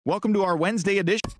Welcome to our Wednesday edition.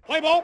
Play ball.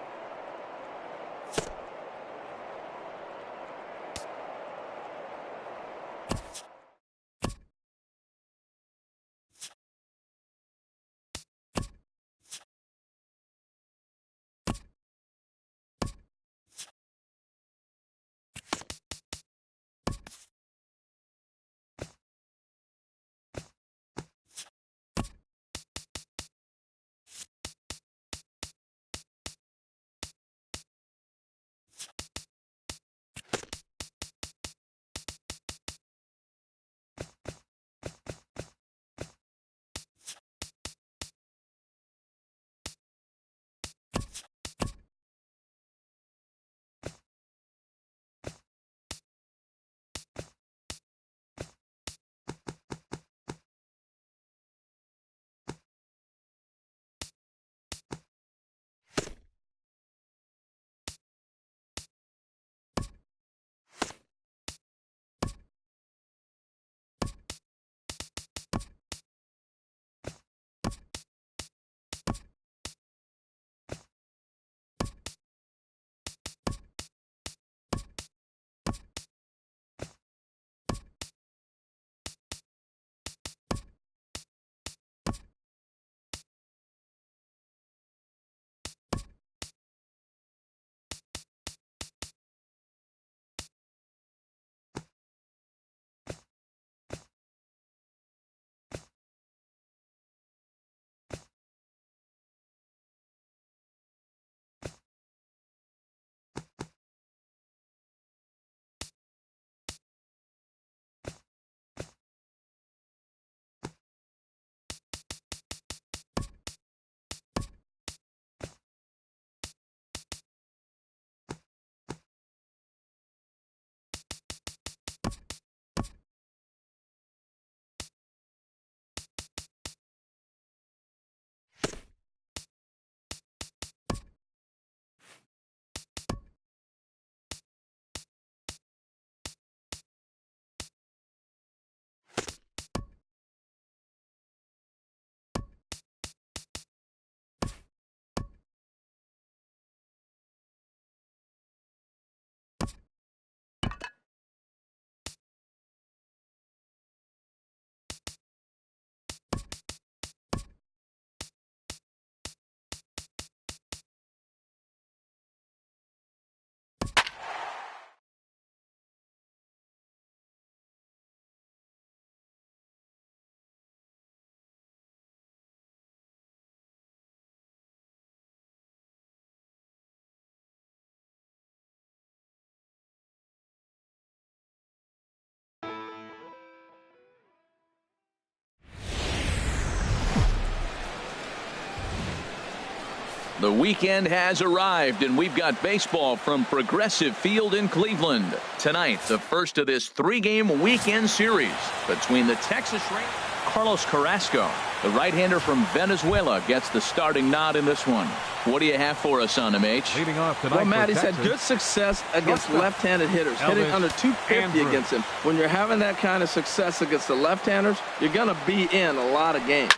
The weekend has arrived, and we've got baseball from Progressive Field in Cleveland. Tonight, the first of this three-game weekend series between the Texas Rangers. Carlos Carrasco, the right-hander from Venezuela, gets the starting nod in this one. What do you have for us on him, H? Leading off tonight, well, Matt, he's had good success against left-handed hitters, hitting under 250 against him. When you're having that kind of success against the left-handers, you're going to be in a lot of games.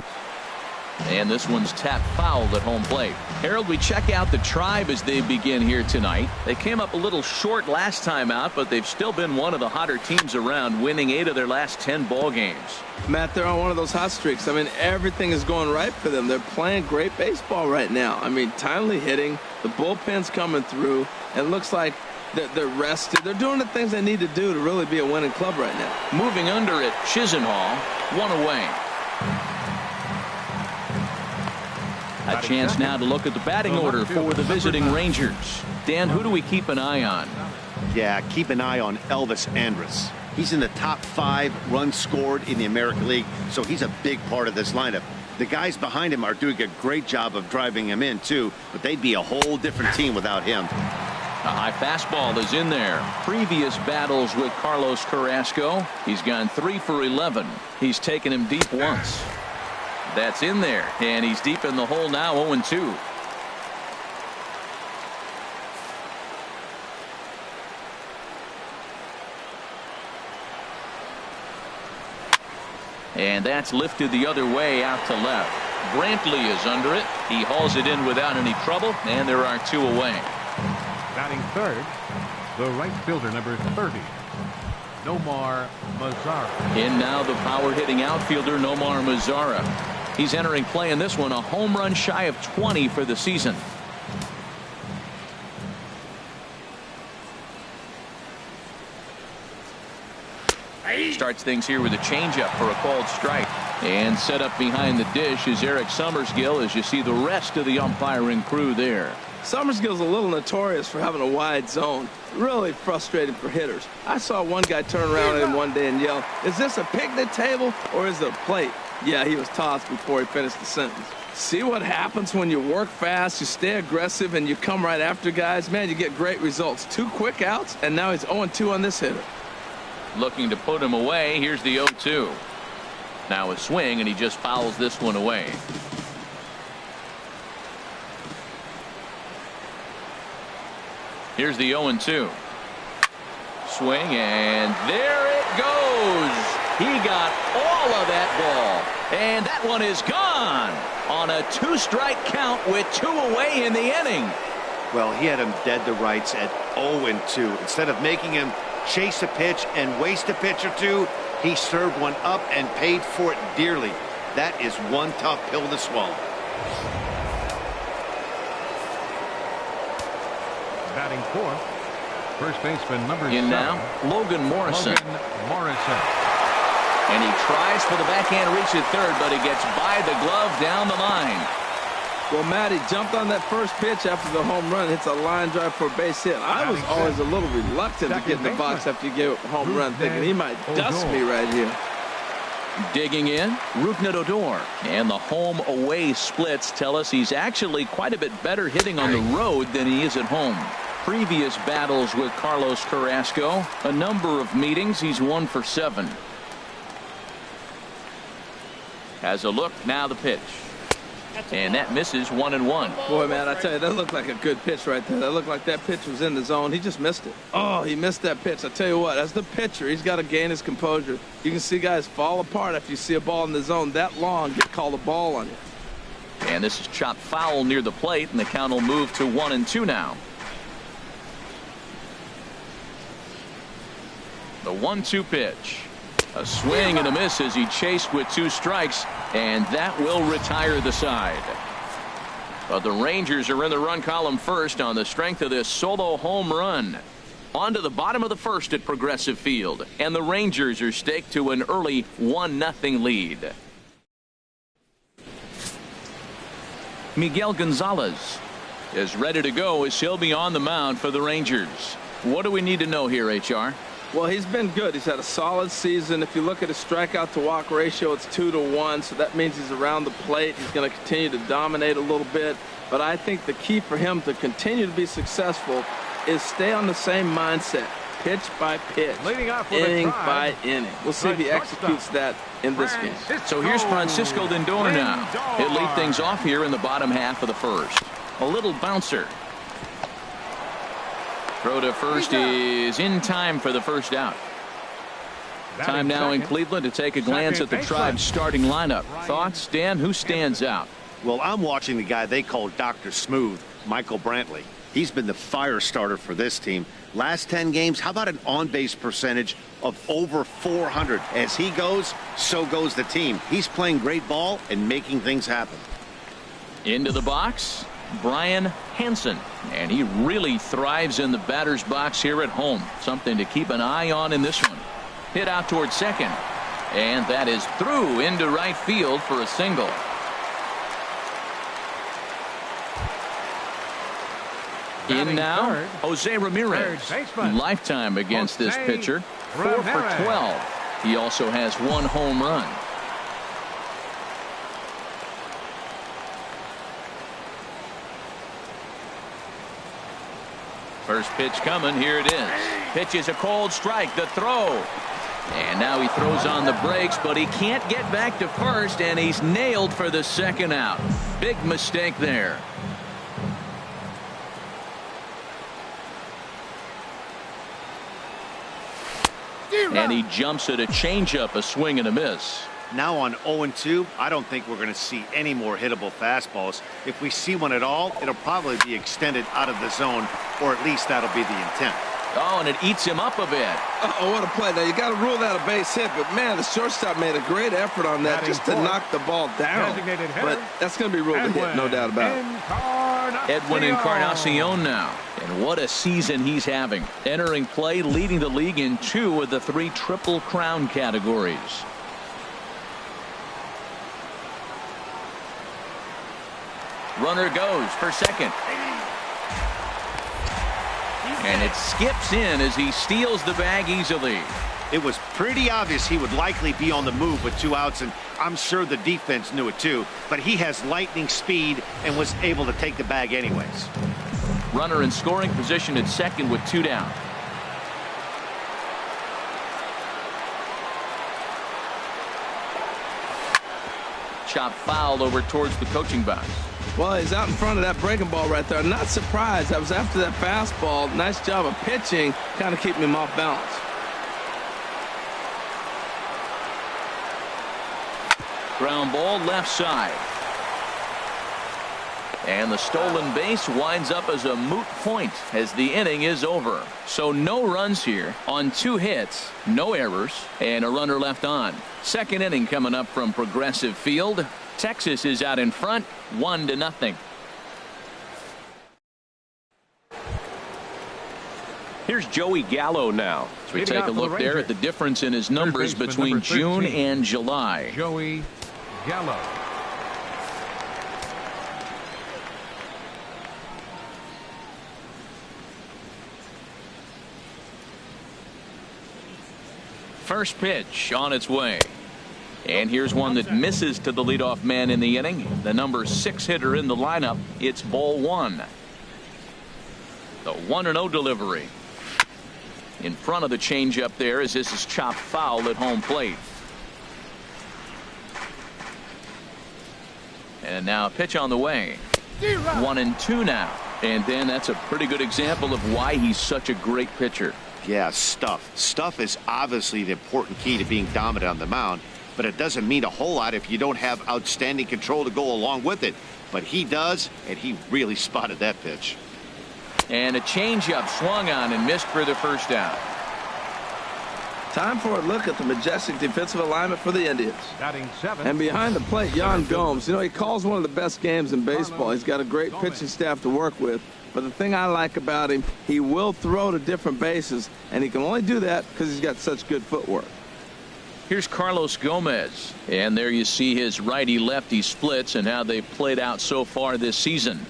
And this one's tapped foul at home plate. Harold, we check out the Tribe as they begin here tonight. They came up a little short last time out, but they've still been one of the hotter teams around, winning 8 of their last 10 ball games. Matt, they're on one of those hot streaks. I mean, everything is going right for them. They're playing great baseball right now. I mean, timely hitting, the bullpen's coming through, and it looks like they're rested. They're doing the things they need to do to really be a winning club right now. Moving under at Chisenhall, 1 away. A chance now to look at the batting order for the visiting Rangers. Dan, who do we keep an eye on? Yeah, keep an eye on Elvis Andrus. He's in the top 5 runs scored in the American League, so he's a big part of this lineup. The guys behind him are doing a great job of driving him in, too, but they'd be a whole different team without him. A high fastball is in there. Previous battles with Carlos Carrasco, he's gone 3 for 11. He's taken him deep once. That's in there, and he's deep in the hole now, 0-2. And that's lifted the other way out to left. Brantley is under it. He hauls it in without any trouble, and there are 2 away. Batting third, the right fielder, number 30, Nomar Mazzara. In now the power hitting outfielder, Nomar Mazzara. He's entering play in this one, a home run shy of 20 for the season. Starts things here with a changeup for a called strike. And set up behind the dish is Eric Summersgill, as you see the rest of the umpiring crew there. Summersgill's a little notorious for having a wide zone. Really frustrating for hitters. I saw one guy turn around at him one day and yell, "Is this a picnic table or is it a plate?" Yeah, he was tossed before he finished the sentence. See what happens when you work fast, you stay aggressive, and you come right after guys? Man, you get great results. 2 quick outs, and now he's 0-2 on this hitter. Looking to put him away. Here's the 0-2. Now a swing, and he just fouls this one away. Here's the 0-2. Swing, and there it goes. He got all of that ball, and that one is gone on a 2-strike count with 2 away in the inning. Well, he had him dead to rights at 0-2. Instead of making him chase a pitch and waste a pitch or 2, he served one up and paid for it dearly. That is one tough pill to swallow. Batting fourth, first baseman, number 7. In now, Logan Morrison. Logan Morrison. And he tries for the backhand reach at third, but he gets by the glove down the line. Well, Matt, he jumped on that first pitch after the home run, hits a line drive for a base hit. I was always a little reluctant to get in the box after you gave a home run, thinking he might dust me right here. Digging in, Rougned Odor. And the home-away splits tell us he's actually quite a bit better hitting on the road than he is at home. Previous battles with Carlos Carrasco, a number of meetings, he's 1 for 7. Has a look, now the pitch. And that misses 1-1. Boy, man, I tell you, that looked like a good pitch right there. That looked like that pitch was in the zone. He just missed it. Oh, he missed that pitch. I tell you what, as the pitcher, he's got to gain his composure. You can see guys fall apart after you see a ball in the zone that long, get called a ball on you. And this is chopped foul near the plate, and the count will move to 1-2 now. The 1-2 pitch. A swing and a miss as he chased with 2 strikes, and that will retire the side. But the Rangers are in the run column first on the strength of this solo home run. On to the bottom of the first at Progressive Field, and the Rangers are staked to an early 1-0 lead. Miguel Gonzalez is ready to go as he'll be on the mound for the Rangers. What do we need to know here, HR? Well, he's been good. He's had a solid season. If you look at his strikeout to walk ratio, it's 2-1, so that means he's around the plate. He's going to continue to dominate a little bit. But I think the key for him to continue to be successful is stay on the same mindset, pitch by pitch, inning by inning. We'll see if he executes that in this game. So here's Francisco Lindor now. He'll lead things off here in the bottom half of the first. A little bouncer. Throw to first is in time for the first out. Time now in Cleveland to take a glance at the Tribe's starting lineup. Thoughts, Dan? Who stands out? Well, I'm watching the guy they call Dr. Smooth, Michael Brantley. He's been the fire starter for this team. Last 10 games, how about an on-base percentage of over 400? As he goes, so goes the team. He's playing great ball and making things happen. Into the box, Brian Henson. And he really thrives in the batter's box here at home. Something to keep an eye on in this one. Hit out towards second. And that is through into right field for a single. In now, Jose Ramirez. Lifetime against this pitcher. 4 for 12. He also has 1 home run. First pitch coming. Here it is. Pitch is a cold strike. The throw. And now he throws on the brakes, but he can't get back to first, and he's nailed for the second out. Big mistake there. And he jumps at a changeup, a swing and a miss. Now on 0-2, I don't think we're going to see any more hittable fastballs. If we see one at all, it'll probably be extended out of the zone, or at least that'll be the intent. Oh, and it eats him up a bit. Oh, what a play. Now, you got to rule that a base hit, but, man, the shortstop made a great effort on that just to knock the ball down. But that's going to be ruled a hit, no doubt about it. Edwin Encarnacion now. And what a season he's having. Entering play, leading the league in 2 of the 3 Triple Crown categories. Runner goes for second. And it skips in as he steals the bag easily. It was pretty obvious he would likely be on the move with 2 outs, and I'm sure the defense knew it too. But he has lightning speed and was able to take the bag anyways. Runner in scoring position at second with 2 down. Chop foul over towards the coaching box. Well, he's out in front of that breaking ball right there. I'm not surprised. I was after that fastball. Nice job of pitching, kind of keeping him off balance. Ground ball left side. And the stolen base winds up as a moot point as the inning is over. So no runs here on 2 hits, no errors, and a runner left on. Second inning coming up from Progressive Field. Texas is out in front, 1-0. Here's Joey Gallo now. So we take a look there at the difference in his numbers between June and July. Joey Gallo. First pitch on its way. And here's one that misses to the leadoff man in the inning. The number 6 hitter in the lineup. It's ball 1. The 1-0 delivery. In front of the changeup there as this is chopped foul at home plate. And now a pitch on the way. 1-2 now. And then that's a pretty good example of why he's such a great pitcher. Yeah, stuff. Stuff is obviously the important key to being dominant on the mound, but it doesn't mean a whole lot if you don't have outstanding control to go along with it. But he does, and he really spotted that pitch. And a changeup swung on and missed for the first down. Time for a look at the majestic defensive alignment for the Indians. And behind the plate, Jan Gomes. You know, he calls one of the best games in baseball. He's got a great pitching staff to work with. But the thing I like about him, he will throw to different bases, and he can only do that because he's got such good footwork. Here's Carlos Gomez. And there you see his righty-lefty splits and how they've played out so far this season.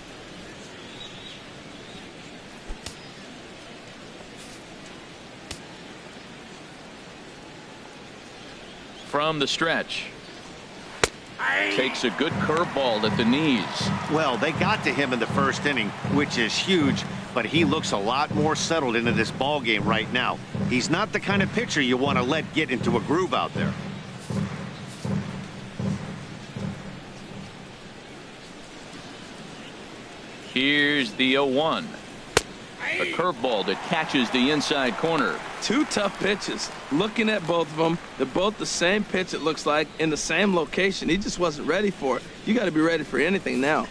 From the stretch. Takes a good curveball at the knees. Well, they got to him in the first inning, which is huge, but he looks a lot more settled into this ball game right now. He's not the kind of pitcher you want to let get into a groove out there. Here's the 0-1. A curveball that catches the inside corner. Two tough pitches. Looking at both of them, they're both the same pitch, it looks like, in the same location. He just wasn't ready for it. You got to be ready for anything now.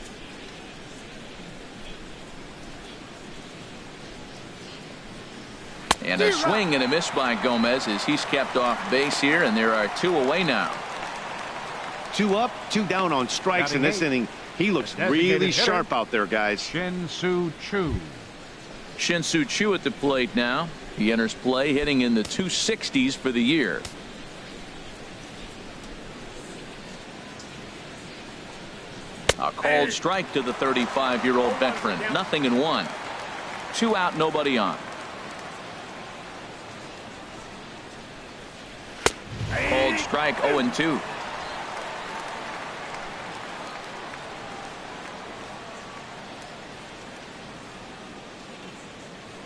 And a swing and a miss by Gomez as he's kept off base here, and there are 2 away now. 2 up, 2 down on strikes in this inning. He looks really sharp out there, guys. Shin-Soo Choo. Shin-Soo Choo at the plate now. He enters play hitting in the 260s for the year. A called strike to the 35-year-old veteran. 0-1. 2 out, nobody on. Called strike, 0-2.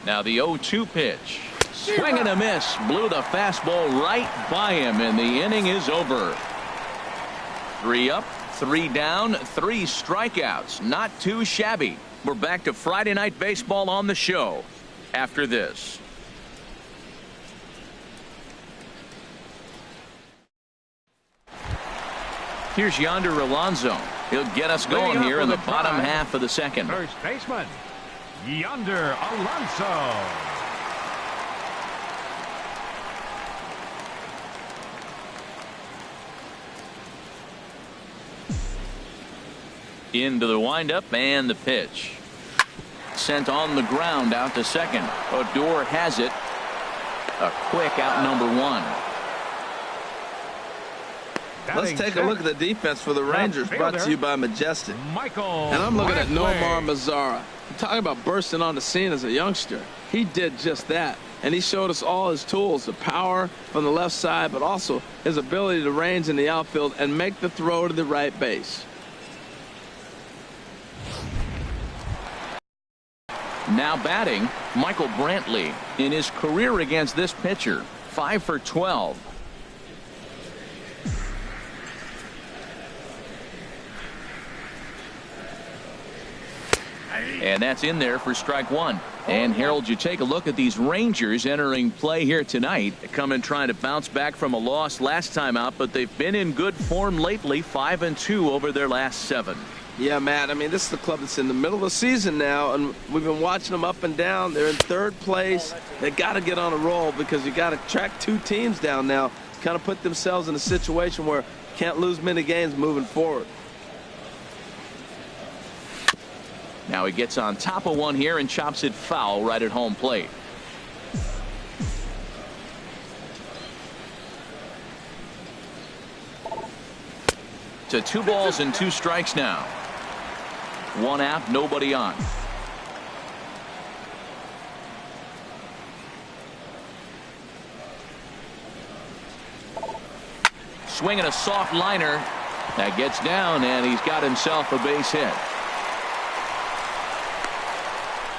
Now the 0-2 pitch. Swing and a miss. Blew the fastball right by him, and the inning is over. 3 up, 3 down, 3 strikeouts. Not too shabby. We're back to Friday Night Baseball on the show after this. Here's Yonder Alonso. He'll get us going here in the bottom half of the second. First baseman, Yonder Alonso. Into the windup and the pitch. Sent on the ground out to second. Odor has it. A quick out, number 1. Let's take a look at the defense for the Rangers, brought to you by Majestic. And I'm looking at Nomar Mazzara. I'm talking about bursting on the scene as a youngster. He did just that. And he showed us all his tools, the power from the left side, but also his ability to range in the outfield and make the throw to the right base. Now batting, Michael Brantley. In his career against this pitcher, 5 for 12. And that's in there for strike 1. And Harold, you take a look at these Rangers entering play here tonight. They come in trying to bounce back from a loss last time out, but they've been in good form lately, 5-2 over their last 7. Yeah, Matt, I mean, this is the club that's in the middle of the season now, and we've been watching them up and down. They're in 3rd place. They got to get on a roll because you got to track 2 teams down now, kind of put themselves in a situation where can't lose many games moving forward. Now he gets on top of one here and chops it foul right at home plate. To 2 balls and 2 strikes now. 1 out, nobody on. Swinging a soft liner. That gets down, and he's got himself a base hit.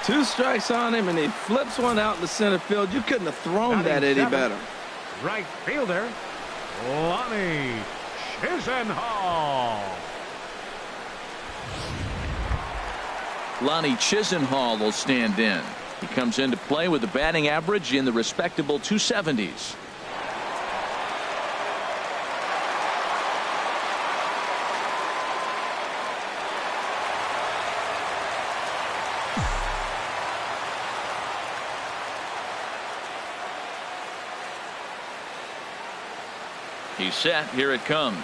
2 strikes on him, and he flips one out in the center field. You couldn't have thrown that any better. Right fielder, Lonnie Chisenhall. Lonnie Chisenhall will stand in. He comes into play with a batting average in the respectable 270s. He's set. Here it comes.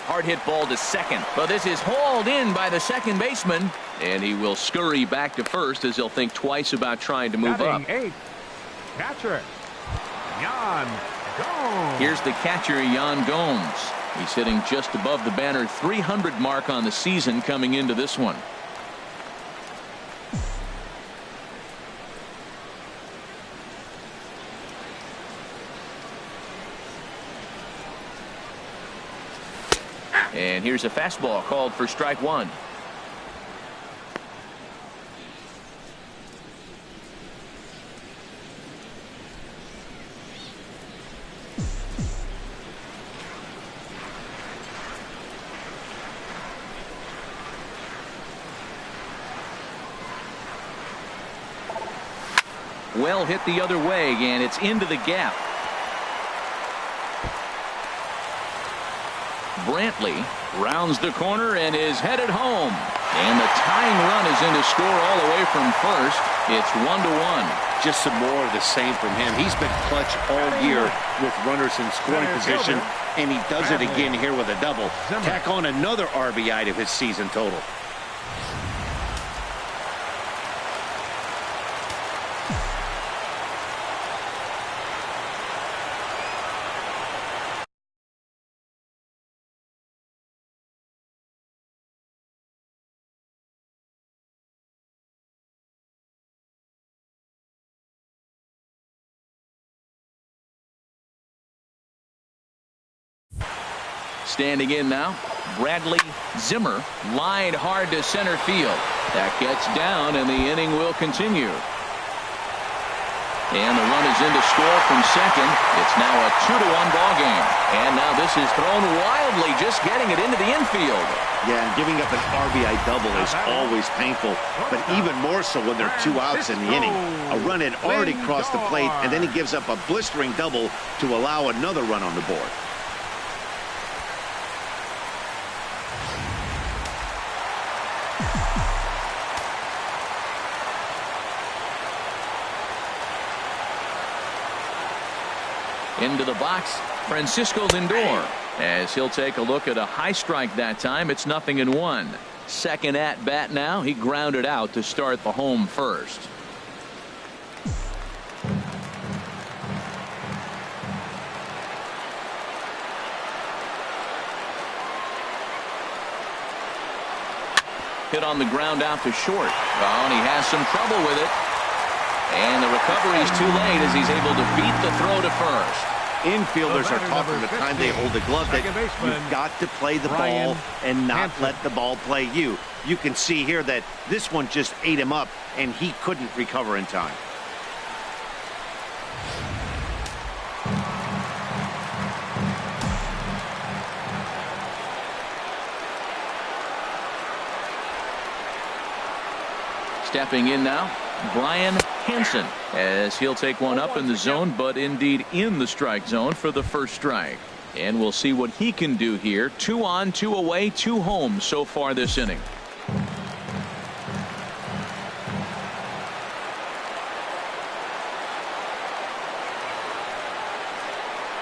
Hard hit ball to second, but this is hauled in by the second baseman, and he will scurry back to first as he'll think twice about trying to move up. 8th, catcher, Yan Gomes. Here's the catcher, Yan Gomes. He's hitting just above the banner 300 mark on the season coming into this one. And here's a fastball called for strike 1. well hit the other way, and it's into the gap. Brantley rounds the corner and is headed home. And the tying run is in to score all the way from first. It's 1-1. Just some more of the same from him. He's been clutch all year with runners in scoring position, and he does it again here with a double. Tack on another RBI to his season total. Standing in now, Bradley Zimmer, lined hard to center field. That gets down, and the inning will continue. And the run is in to score from second. It's now a 2-1 ball game. And now this is thrown wildly, just getting it into the infield. Yeah, and giving up an RBI double is always painful, but even more so when there are 2 outs in the inning. A run had already crossed the plate, and then he gives up a blistering double to allow another run on the board. Into the box, Francisco Lindor, as he'll take a look at a high strike that time. It's 0-1. Second at bat now. He grounded out to start the home first. Hit on the ground out to short. Oh, and he has some trouble with it. And the recovery is too late as he's able to beat the throw to first. Infielders are taught from the time they hold the glove that you've got to play the ball and not let the ball play you. You can see here that this one just ate him up, and he couldn't recover in time. Stepping in now, Henson, as he'll take one up in the zone, but indeed in the strike zone for the first strike. And we'll see what he can do here. 2 on, 2 away, 2 home so far this inning.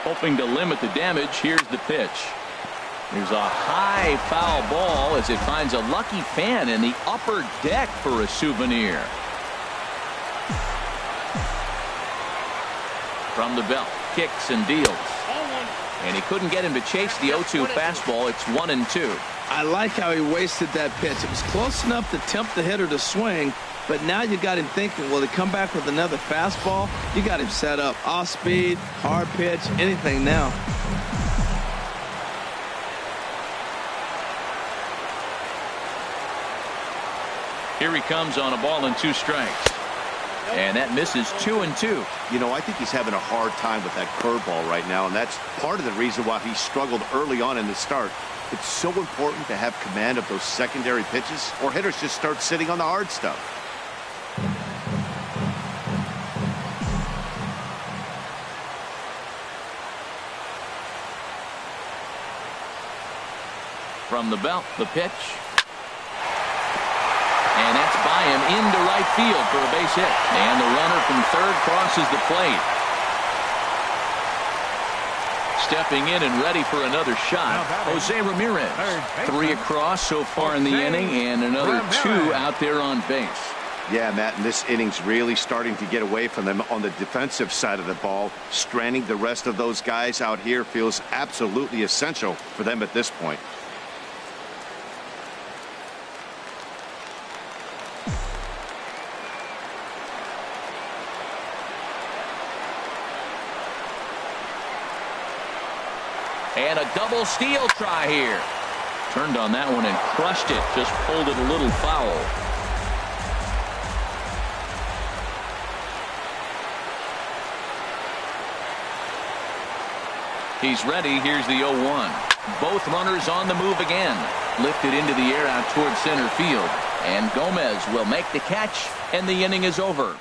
Hoping to limit the damage. Here's the pitch. There's a high foul ball as it finds a lucky fan in the upper deck for a souvenir. From the belt, kicks and deals. And he couldn't get him to chase the 0-2 fastball. It's 1-2. I like how he wasted that pitch. It was close enough to tempt the hitter to swing, but now you got him thinking, will he come back with another fastball? You got him set up. Off speed, hard pitch, anything now. Here he comes on a ball and 2 strikes. And that misses 2-2. You know, I think he's having a hard time with that curveball right now, and that's part of the reason why he struggled early on in the start. It's so important to have command of those secondary pitches, or hitters just start sitting on the hard stuff. From the belt, the pitch. And that's by him into right field for a base hit. And the runner from third crosses the plate. Stepping in and ready for another shot, Jose Ramirez. 3 across so far in the inning, and another 2 out there on base. Yeah, Matt, and this inning's really starting to get away from them on the defensive side of the ball. Stranding the rest of those guys out here feels absolutely essential for them at this point. And a double steal try here. Turned on that one and crushed it. Just pulled it a little foul. He's ready. Here's the 0-1. Both runners on the move again. Lifted into the air out towards center field. And Gomez will make the catch, and the inning is over.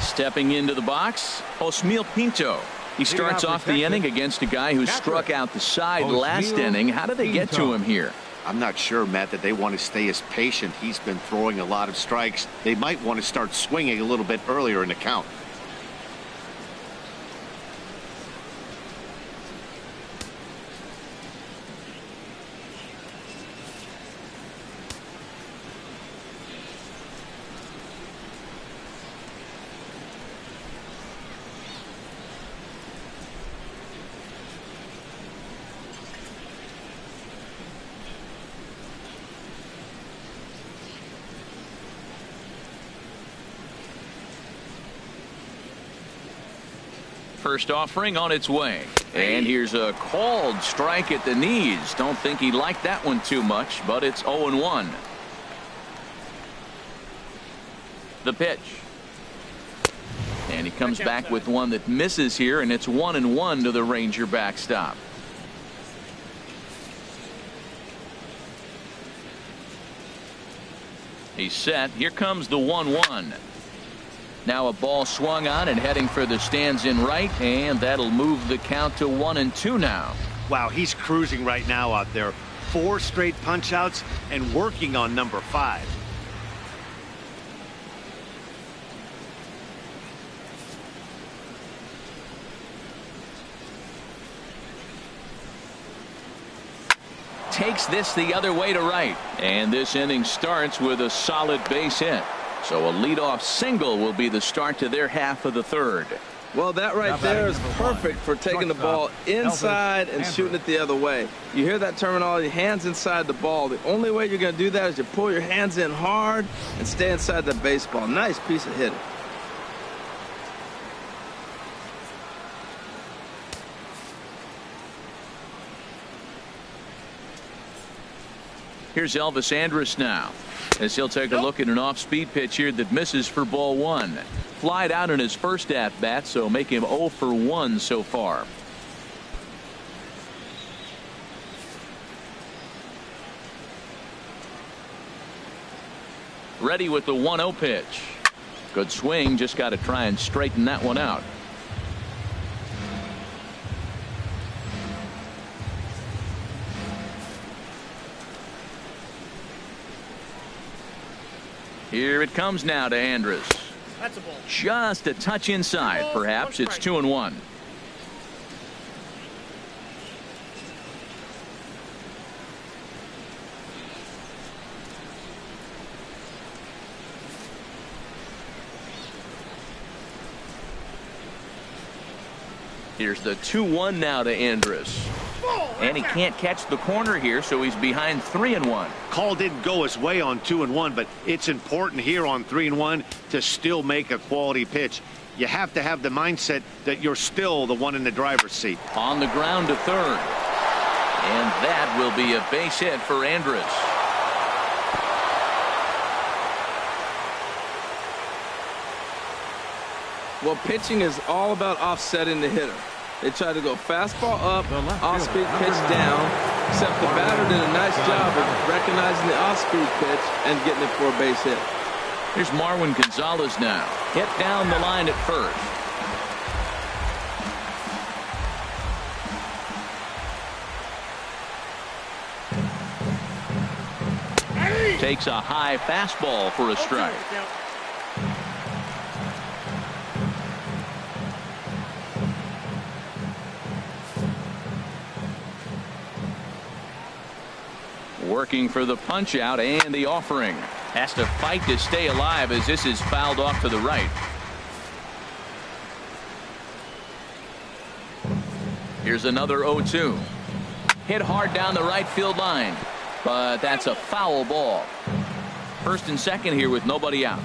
Stepping into the box, Osmeal Pinto. He starts off the inning against a guy who struck out the side last inning. How did they get to him here? I'm not sure, Matt, that they want to stay as patient. He's been throwing a lot of strikes. They might want to start swinging a little bit earlier in the count. First offering on its way. And here's a called strike at the knees. Don't think he liked that one too much, but it's 0-1. The pitch. And he comes back with one that misses here, and it's 1-1 to the Ranger backstop. He's set. Here comes the 1-1. Now a ball swung on and heading for the stands in right, and that'll move the count to 1-2 now. Wow, he's cruising right now out there. 4 straight punch outs and working on number 5. Takes this the other way to right, and this inning starts with a solid base hit. So a leadoff single will be the start to their half of the third. Well, that right there is perfect for taking the ball inside and shooting it the other way. You hear that terminology, hands inside the ball. The only way you're going to do that is you pull your hands in hard and stay inside the baseball. Nice piece of hitting. Here's Elvis Andrus now, as he'll take a look at an off-speed pitch here that misses for ball 1. Flied out in his first at-bat, so make him 0 for 1 so far. Ready with the 1-0 pitch. Good swing, just got to try and straighten that one out. Here it comes now to Andrus. That's a ball. Just a touch inside. Perhaps it's 2-1. Here's the 2-1 now to Andrus. And he can't catch the corner here, so he's behind 3-1. Call didn't go his way on 2-1, but it's important here on 3-1 to still make a quality pitch. You have to have the mindset that you're still the one in the driver's seat. On the ground to third. And that will be a base hit for Andrus. Well, pitching is all about offsetting the hitter. They try to go fastball up, off-speed pitch down, except the batter did a nice job of recognizing the off-speed pitch and getting it for a base hit. Here's Marwin Gonzalez now. Hit down the line at first. Takes a high fastball for a strike. Working for the punch out and the offering. Has to fight to stay alive as this is fouled off to the right. Here's another 0-2. Hit hard down the right field line, but that's a foul ball. First and second here with nobody out.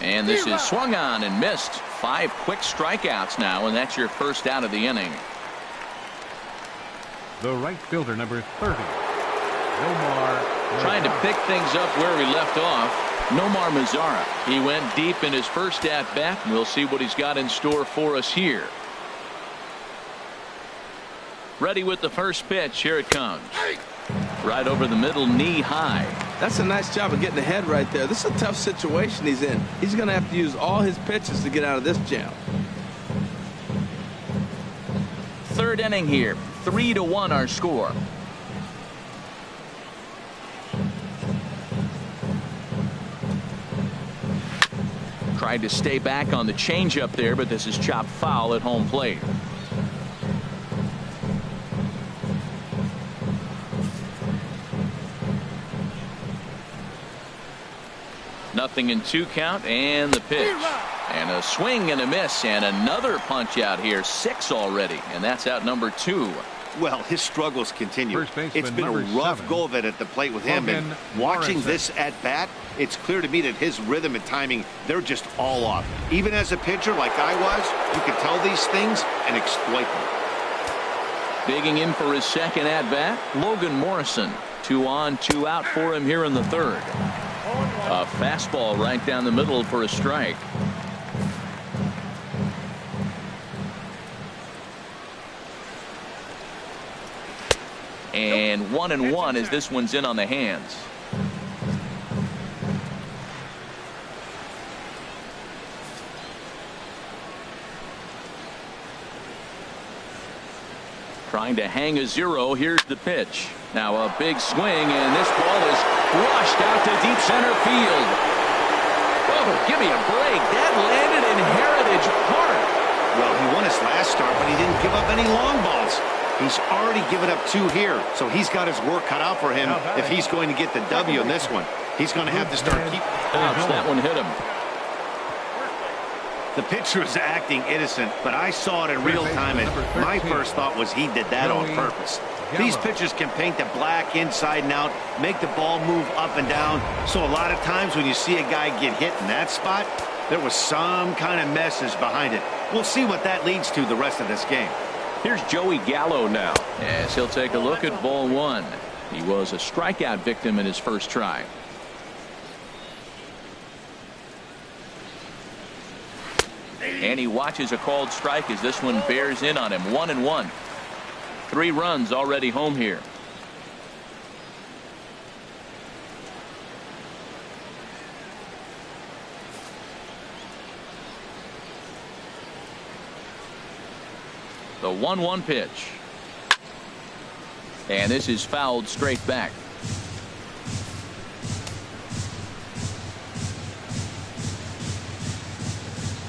And this is swung on and missed. 5 quick strikeouts now, and that's your first out of the inning. The right fielder, number 30, Nomar. Trying to pick things up where we left off. Nomar Mazzara. He went deep in his first at bat, and we'll see what he's got in store for us here. Ready with the first pitch. Here it comes. Right over the middle, knee high. That's a nice job of getting ahead right there. This is a tough situation he's in. He's going to have to use all his pitches to get out of this jam. Third inning here. 3-1 our score. Tried to stay back on the changeup there, but this is chopped foul at home plate. Nothing in 2 count, and the pitch. And a swing and a miss, and another punch out here. 6 already, and that's out number 2. Well, his struggles continue. It's been a rough 7, go of it at the plate with him. Logan And watching Morrison. this at bat, it's clear to me that his rhythm and timing, they're just all off. Even as a pitcher like I was, you can tell these things and exploit them. Digging in for his second at bat, Logan Morrison. 2 on, 2 out for him here in the 3rd. A fastball right down the middle for a strike. And 1-1 as this one's in on the hands. Trying to hang a 0. Here's the pitch. Now a big swing, and this ball is rushed out to deep center field. Oh, give me a break. That landed in Heritage Park. Well, he won his last start, but he didn't give up any long balls. He's already given up 2 here, so he's got his work cut out for him if he's going to get the W in this one. He's going to have to start keeping. Ouch, that one hit him. The pitcher is acting innocent, but I saw it in real time, and my first thought was he did that on purpose. These pitchers can paint the black inside and out, make the ball move up and down, so a lot of times when you see a guy get hit in that spot, there was some kind of message behind it. We'll see what that leads to the rest of this game. Here's Joey Gallo now. Yes, he'll take a look at ball 1. He was a strikeout victim in his first try. And he watches a called strike as this one bears in on him. 1-1. 3 runs already home here. The 1-1 pitch. And this is fouled straight back.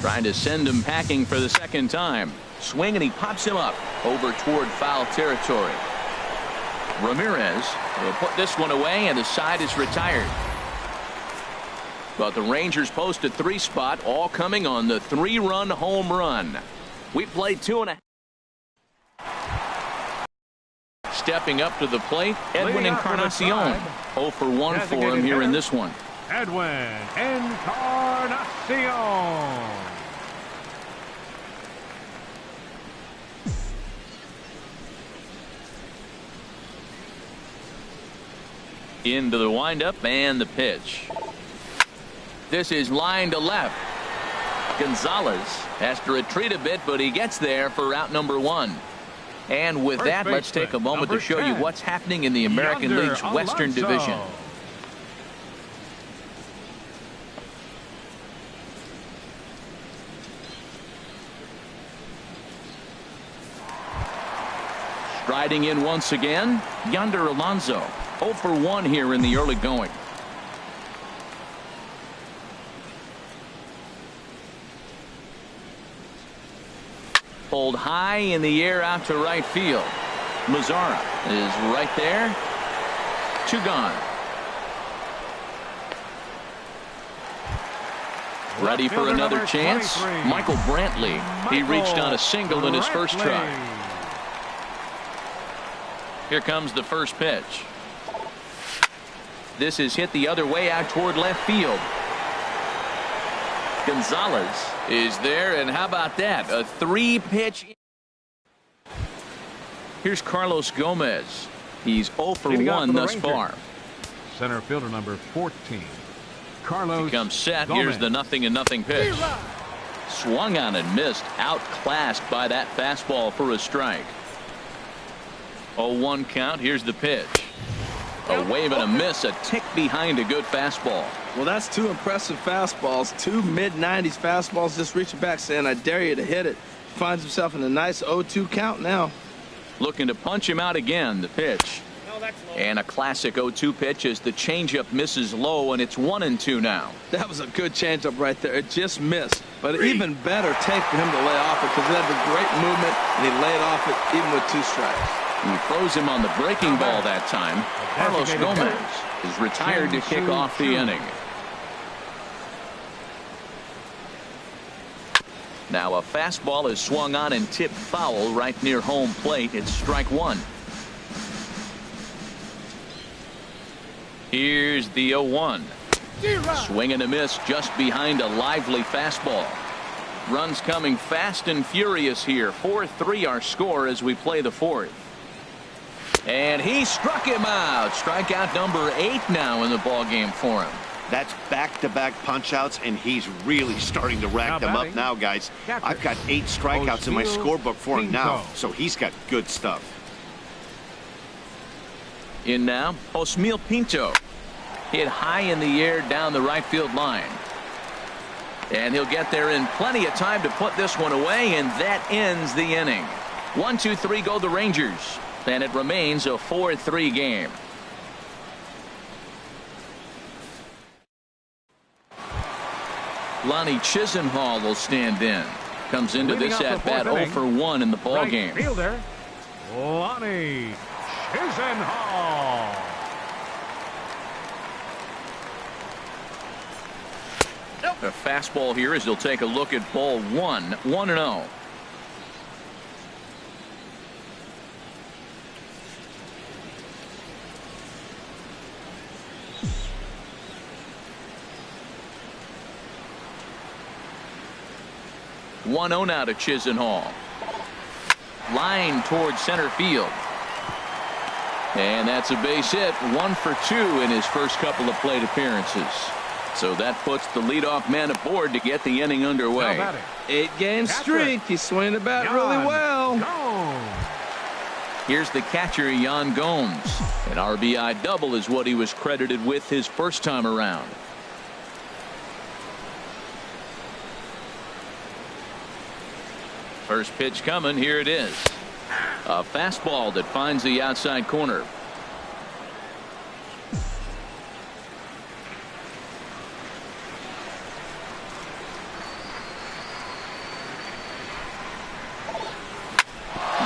Trying to send him packing for the second time. Swing, and he pops him up over toward foul territory. Ramirez will put this one away, and the side is retired. But the Rangers post a 3 spot, all coming on the 3-run home run. We played 2.5. Stepping up to the plate, Edwin Encarnacion. 0 for 1 for him here in this one. Edwin Encarnacion. Into the windup and the pitch. This is line to left. Gonzalez has to retreat a bit, but he gets there for out number 1. And with that, let's take a moment to show you what's happening in the American Yonder League's Western Alonso. Division. Striding in once again, Yonder Alonso. 0 for 1 here in the early going. Pulled high in the air out to right field. Mazzara is right there. 2 gone. Ready for another chance. Michael Brantley. He reached on a single in his first try. Here comes the first pitch. This is hit the other way out toward left field. Gonzalez is there, and how about that? A 3-pitch. Here's Carlos Gomez. He's 0 for 1 thus far. Center fielder number 14. Carlos Comes set. Gomez. Here's the 0-0 pitch. Swung on and missed. Outclassed by that fastball for a strike. 0-1 count. Here's the pitch. A wave and a miss, a tick behind a good fastball. Well, that's two impressive fastballs. Two mid-90s fastballs just reaching back saying, I dare you to hit it. Finds himself in a nice 0-2 count now. Looking to punch him out again. The pitch. And a classic 0-2 pitch as the changeup misses low, and it's 1-2 now. That was a good changeup right there. It just missed. But an even better take for him to lay off it because it had a great movement, and he laid off it even with 2 strikes. He throws him on the breaking ball that time. Carlos Gomez is retired to kick off the inning. Now a fastball is swung on and tipped foul right near home plate. It's strike 1. Here's the 0-1. Swing and a miss just behind a lively fastball. Runs coming fast and furious here. 4-3 our score as we play the 4th. And he struck him out. Strikeout number 8 now in the ballgame for him. That's back-to-back punch-outs, and he's really starting to rack them up now, guys. I've got 8 strikeouts in my scorebook for him now, so he's got good stuff. In now, Osmeal Pinto. Hit high in the air down the right field line. And he'll get there in plenty of time to put this one away, and that ends the inning. 1-2-3 go the Rangers. And it remains a 4-3 game. Lonnie Chisenhall will stand in. Comes into this at bat 0 for 1 in the ball game. Fielder Lonnie Chisenhall. A fastball here as he'll take a look at ball 1. 1-0. Now to Chisenhall. Line towards center field. And that's a base hit. 1 for 2 in his first couple of plate appearances. So that puts the leadoff man aboard to get the inning underway. 8-game streak. He's swinging the bat really well. Here's the catcher, Yan Gomes. An RBI double is what he was credited with his first time around. First pitch coming. Here it is. A fastball that finds the outside corner.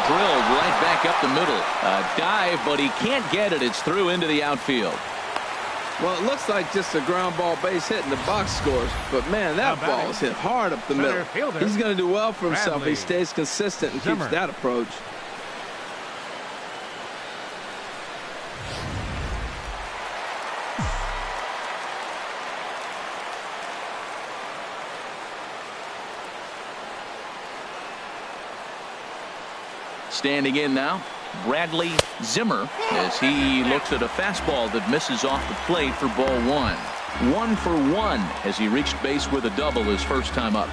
Drilled right back up the middle. A dive, but he can't get it. It's through into the outfield. Well, it looks like just a ground ball base hit in the box scores, but man, that ball is hit hard up the middle. He's going to do well for himself if he stays consistent and keeps that approach. Standing in now, Bradley Zimmer, as he looks at a fastball that misses off the plate for ball 1. 1 for 1 as he reached base with a double his first time up.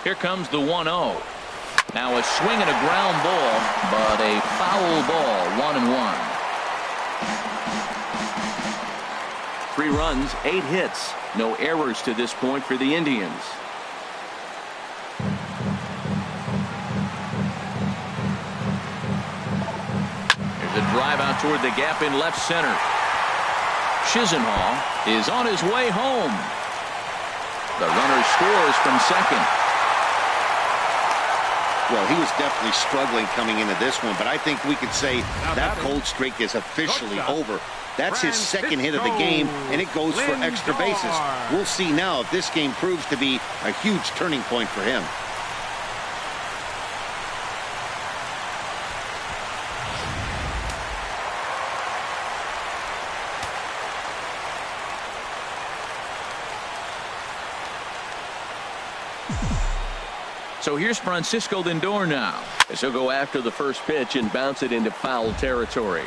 Here comes the 1-0. Now a swing and a ground ball, but a foul ball. 1-1. 3 runs, 8 hits. No errors to this point for the Indians. There's a drive out toward the gap in left center. Chisenhall is on his way home. The runner scores from second. Well, he was definitely struggling coming into this one, but I think we could say that cold streak is officially over. That's his second hit of the game, and it goes for extra bases. We'll see now if this game proves to be a huge turning point for him. So here's Francisco Lindor now, as he'll go after the first pitch and bounce it into foul territory.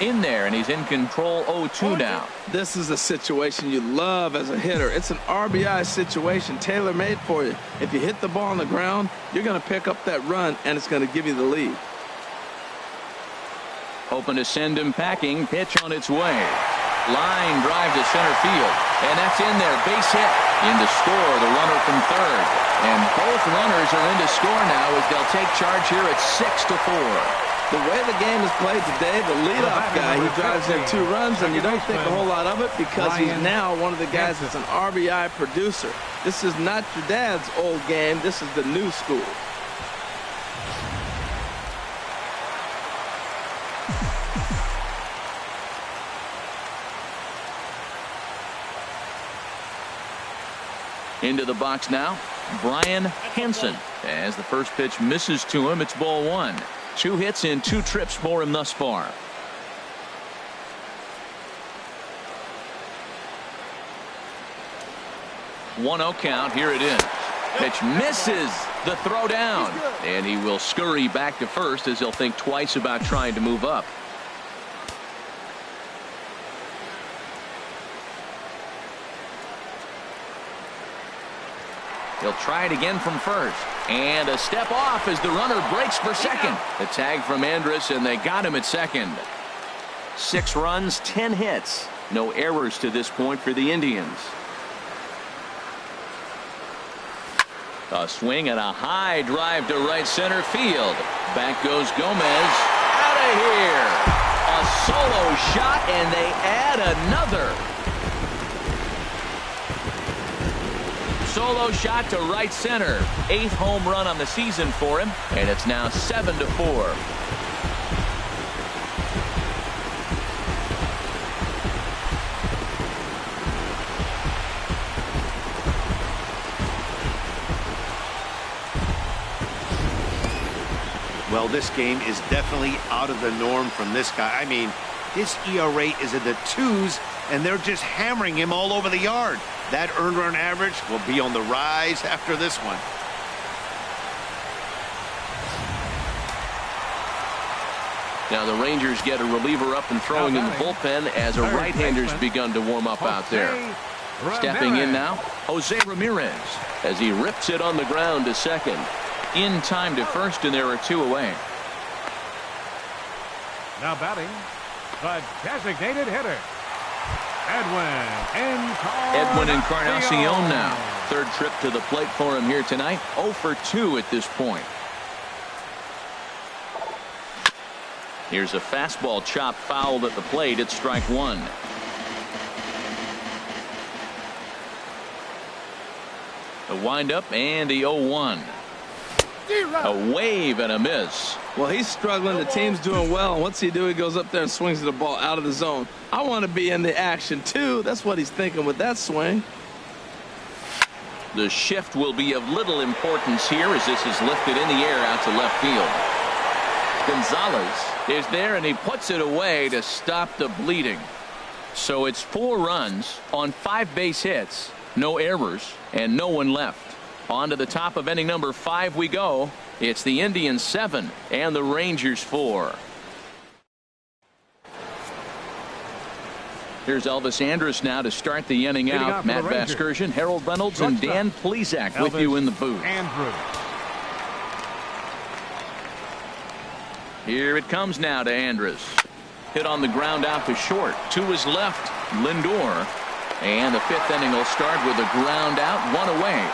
in there, and he's in control 0-2 now. This is a situation you love as a hitter. It's an RBI situation, tailor-made for you. If you hit the ball on the ground, you're going to pick up that run, and it's going to give you the lead. Hoping to send him packing. Pitch on its way. Line drive to center field, and that's in there. Base hit. In to score the runner from third, and both runners are in to score now as they'll take charge here at 6-4. The way the game is played today, the leadoff guy, he drives in 2 runs, and you don't think a whole lot of it because he's now one of the guys that's an RBI producer. This is not your dad's old game. This is the new school. Into the box now, Brian Henson. As the first pitch misses to him, it's ball 1. 2 hits in 2 trips for him thus far. One 0 count. Here it is. Pitch misses the throw down, and he will scurry back to first as he'll think twice about trying to move up. He'll try it again from first. And a step off as the runner breaks for second. The tag from Andrus, and they got him at second. 6 runs, 10 hits. No errors to this point for the Indians. A swing and a high drive to right center field. Back goes Gomez. Out of here. A solo shot, and they add another. Solo shot to right center. 8th home run on the season for him, and it's now 7-4. Well, this game is definitely out of the norm from this guy. I mean, his ERA is in the 2s, and they're just hammering him all over the yard. That earned run average will be on the rise after this one. Now the Rangers get a reliever up and throwing in the bullpen as a right-hander's begun to warm up out there. Stepping in now, Jose Ramirez as he rips it on the ground to second. In time to first, and there are 2 away. Now batting, the designated hitter, Edwin Encarnacion now. 3rd trip to the plate for him here tonight. 0 for 2 at this point. Here's a fastball chopped fouled at the plate. It's strike 1. A windup and the 0-1. A wave and a miss. Well, he's struggling. The team's doing well. And what's he do? He goes up there and swings the ball out of the zone. I want to be in the action, too. That's what he's thinking with that swing. The shift will be of little importance here as this is lifted in the air out to left field. Gonzalez is there, and he puts it away to stop the bleeding. So it's 4 runs on 5 base hits, no errors, and no one left. On to the top of inning number 5 we go. It's the Indians 7 and the Rangers 4. Here's Elvis Andrus now to start the inning out. Matt Vasgersian, Harold Reynolds, and Dan Plesac with you in the booth. Here it comes now to Andrus. Hit on the ground out to short. To his left, Lindor. And the 5th inning will start with a ground out, 1 away.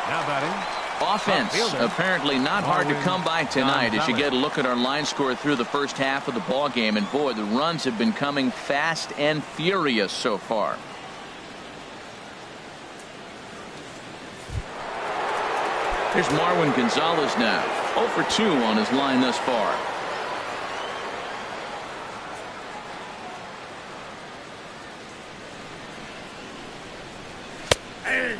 Now batting. Offense apparently not hard to come by tonight as you get a look at our line score through the first half of the ball game, and boy, the runs have been coming fast and furious so far. Here's Marwin Gonzalez now, 0 for 2 on his line thus far.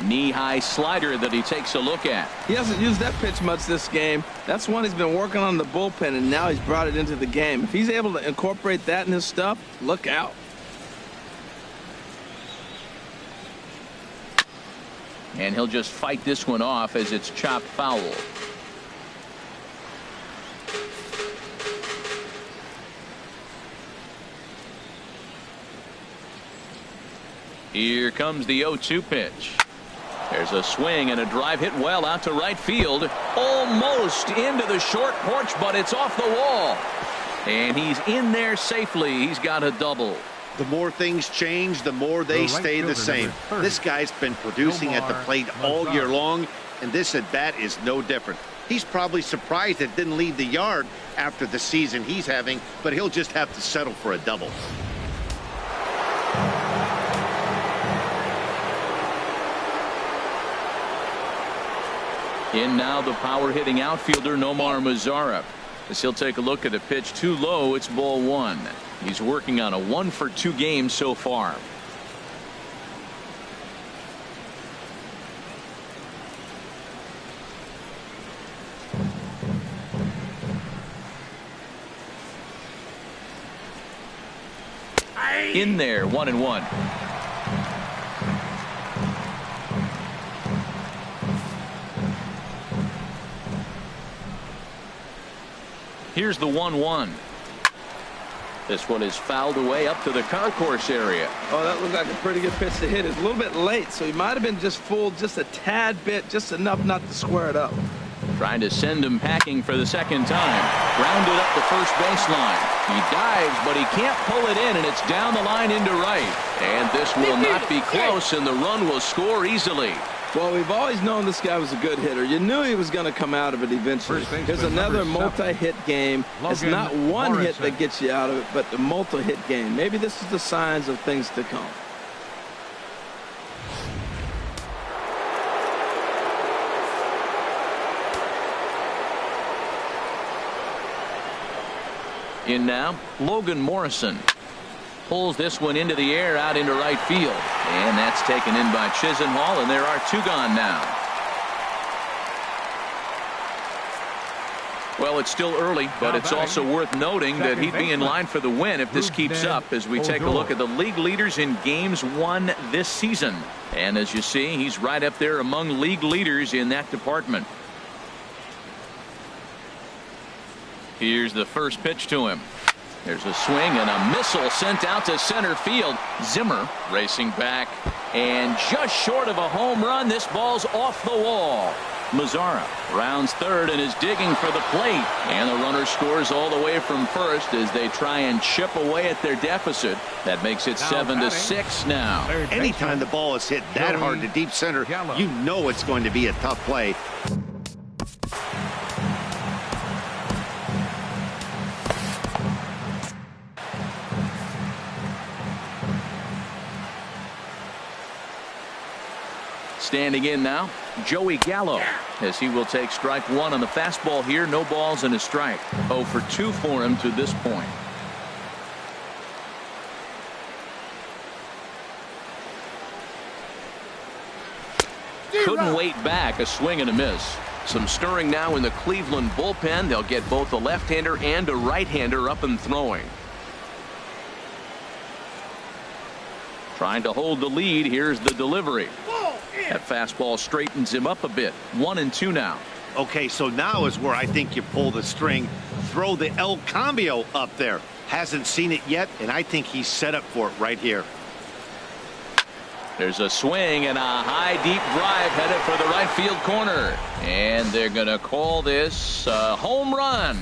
Knee-high slider that he takes a look at. He hasn't used that pitch much this game. That's one he's been working on the bullpen, and now he's brought it into the game. If he's able to incorporate that in his stuff, look out. And he'll just fight this one off as it's chopped foul. Here comes the 0-2 pitch. There's a swing and a drive hit well out to right field. Almost into the short porch, but it's off the wall. And he's in there safely. He's got a double. The more things change, the more they stay the same. This guy's been producing at the plate all year long, and this at bat is no different. He's probably surprised it didn't leave the yard after the season he's having, but he'll just have to settle for a double. In now the power hitting outfielder Nomar Mazzara. As he'll take a look at a pitch too low, it's ball one. He's working on a 1-for-2 game so far. In there, 1-1. Here's the 1-1. This one is fouled away up to the concourse area. Oh, that looked like a pretty good pitch to hit. It's a little bit late, so he might have been just fooled just a tad bit, just enough not to square it up. Trying to send him packing for the second time. Grounded up the first baseline. He dives, but he can't pull it in, and it's down the line into right. And this will not be close, and the run will score easily. Well, we've always known this guy was a good hitter. You knew he was going to come out of it eventually. Here's another multi-hit game. It's not one hit that gets you out of it, but the multi-hit game. Maybe this is the signs of things to come. In now, Logan Morrison pulls this one into the air out into right field. And that's taken in by Chisenhall, and there are two gone now. Well, it's still early, but it's also worth noting that he'd be in line for the win if this keeps up as we take a look at the league leaders in games won this season. And as you see, he's right up there among league leaders in that department. Here's the first pitch to him. There's a swing and a missile sent out to center field. Zimmer racing back, and just short of a home run. This ball's off the wall. Mazzara rounds third and is digging for the plate, and the runner scores all the way from first as they try and chip away at their deficit. That makes it 7-6 now. Anytime the ball is hit that hard to deep center, you know it's going to be a tough play. Standing in now, Joey Gallo, as he will take strike one on the fastball here. No balls and a strike. 0 for 2 for him to this point. Couldn't wait back. A swing and a miss. Some stirring now in the Cleveland bullpen. They'll get both a left-hander and a right-hander up and throwing. Trying to hold the lead. Here's the delivery. That fastball straightens him up a bit. 1-2 now. Okay, so now is where I think you pull the string. Throw the El Cambio up there. Hasn't seen it yet, and I think he's set up for it right here. There's a swing and a high deep drive headed for the right field corner. And they're going to call this a home run.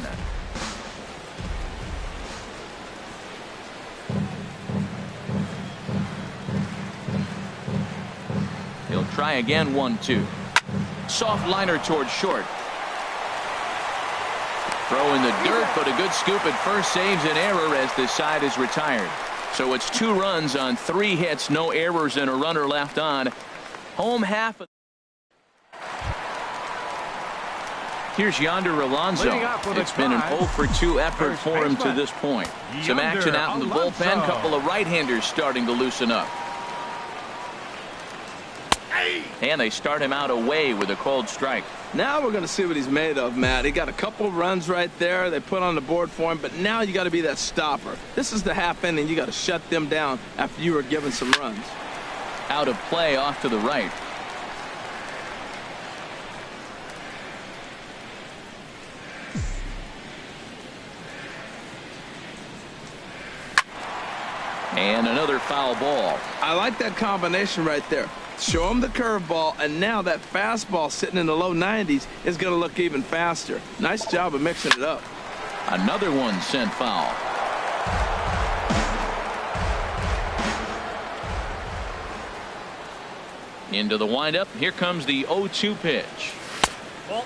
He'll try again. 1-2. Soft liner towards short. Throw in the dirt, but a good scoop at first saves an error as the side is retired. So it's 2 runs on 3 hits, no errors, and a runner left on. Home half. Here's Yonder Alonso. It's been an 0 for 2 effort for him to this point. Some action out in the bullpen. Couple of right-handers starting to loosen up. And they start him out away with a cold strike. Now we're going to see what he's made of, Matt. He got a couple runs right there they put on the board for him, but now you got to be that stopper. This is the half inning. You got to shut them down after you were given some runs. Out of play off to the right. And another foul ball. I like that combination right there. Show him the curveball, and now that fastball sitting in the low 90s is going to look even faster. Nice job of mixing it up. Another one sent foul. Into the windup. Here comes the 0-2 pitch.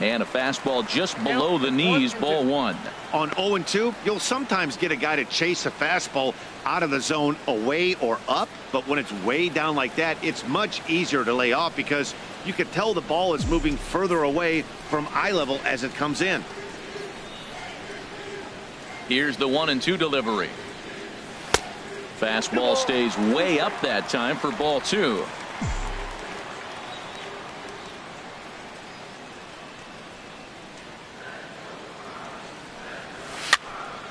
And a fastball just below the knees, ball one. On 0-2, you'll sometimes get a guy to chase a fastball out of the zone away or up, but when it's way down like that, it's much easier to lay off because you can tell the ball is moving further away from eye level as it comes in. Here's the 1-2 delivery. Fastball stays way up that time for ball two.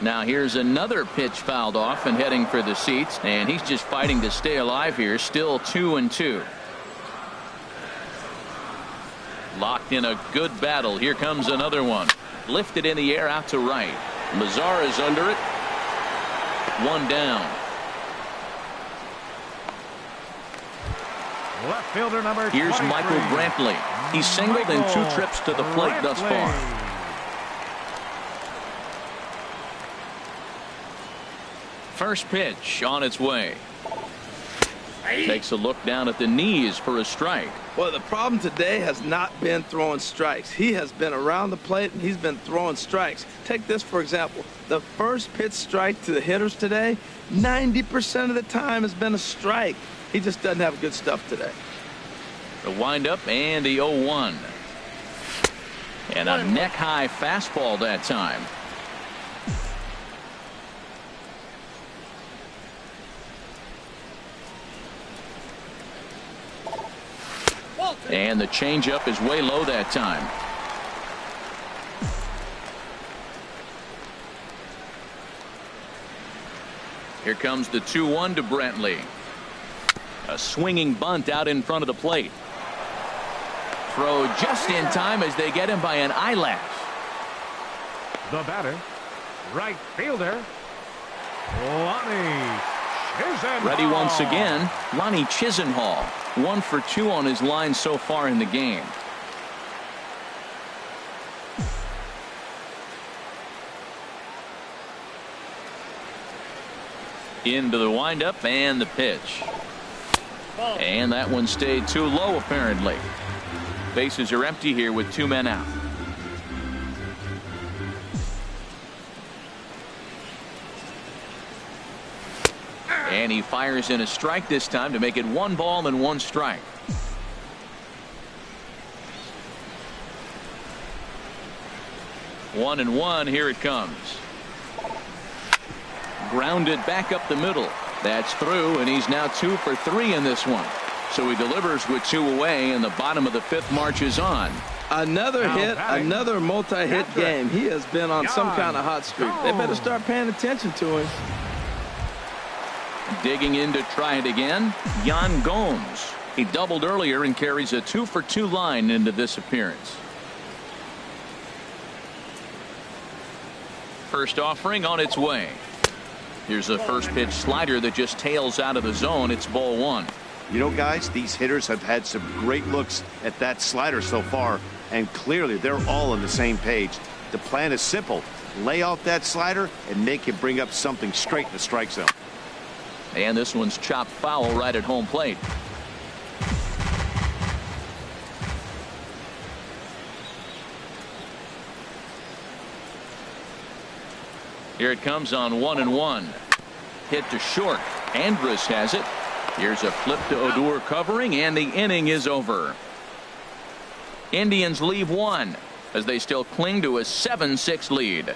Now here's another pitch fouled off and heading for the seats, and he's just fighting to stay alive here. Still 2-2. Locked in a good battle. Here comes another one. Lifted in the air out to right. Mazzara is under it. One down. Left fielder number Here's 23. Michael Brantley. He's singled in 2 trips to the plate thus far. First pitch on its way. Takes a look down at the knees for a strike. Well, the problem today has not been throwing strikes. He has been around the plate, and he's been throwing strikes. Take this, for example. The first pitch strike to the hitters today, 90% of the time has been a strike. He just doesn't have good stuff today. The windup and the 0-1. And a neck-high fastball that time. And the changeup is way low that time. Here comes the 2-1 to Brantley. A swinging bunt out in front of the plate. Throw just in time as they get him by an eyelash. The batter, right fielder, Lonnie Chisenhall. Ready once again, Lonnie Chisenhall. 1 for 2 on his line so far in the game. Into the windup and the pitch. And that one stayed too low apparently. Bases are empty here with 2 men out. And he fires in a strike this time to make it 1 ball and 1 strike. One and one. Here it comes. Grounded back up the middle. That's through, and he's now 2 for 3 in this one. So he delivers with 2 away, and the bottom of the 5th marches on. Another hit, another multi-hit game. He has been on some kind of hot streak. They better start paying attention to him. Digging in to try it again, Yan Gomes. He doubled earlier and carries a 2 for 2 line into this appearance. First offering on its way. Here's a first pitch slider that just tails out of the zone. It's ball 1. You know, guys, these hitters have had some great looks at that slider so far, and clearly they're all on the same page. The plan is simple. Lay off that slider and make him bring up something straight in the strike zone. And this one's chopped foul right at home plate. Here it comes on 1-1. Hit to short. Andrus has it. Here's a flip to Odor covering, and the inning is over. Indians leave 1 as they still cling to a 7-6 lead.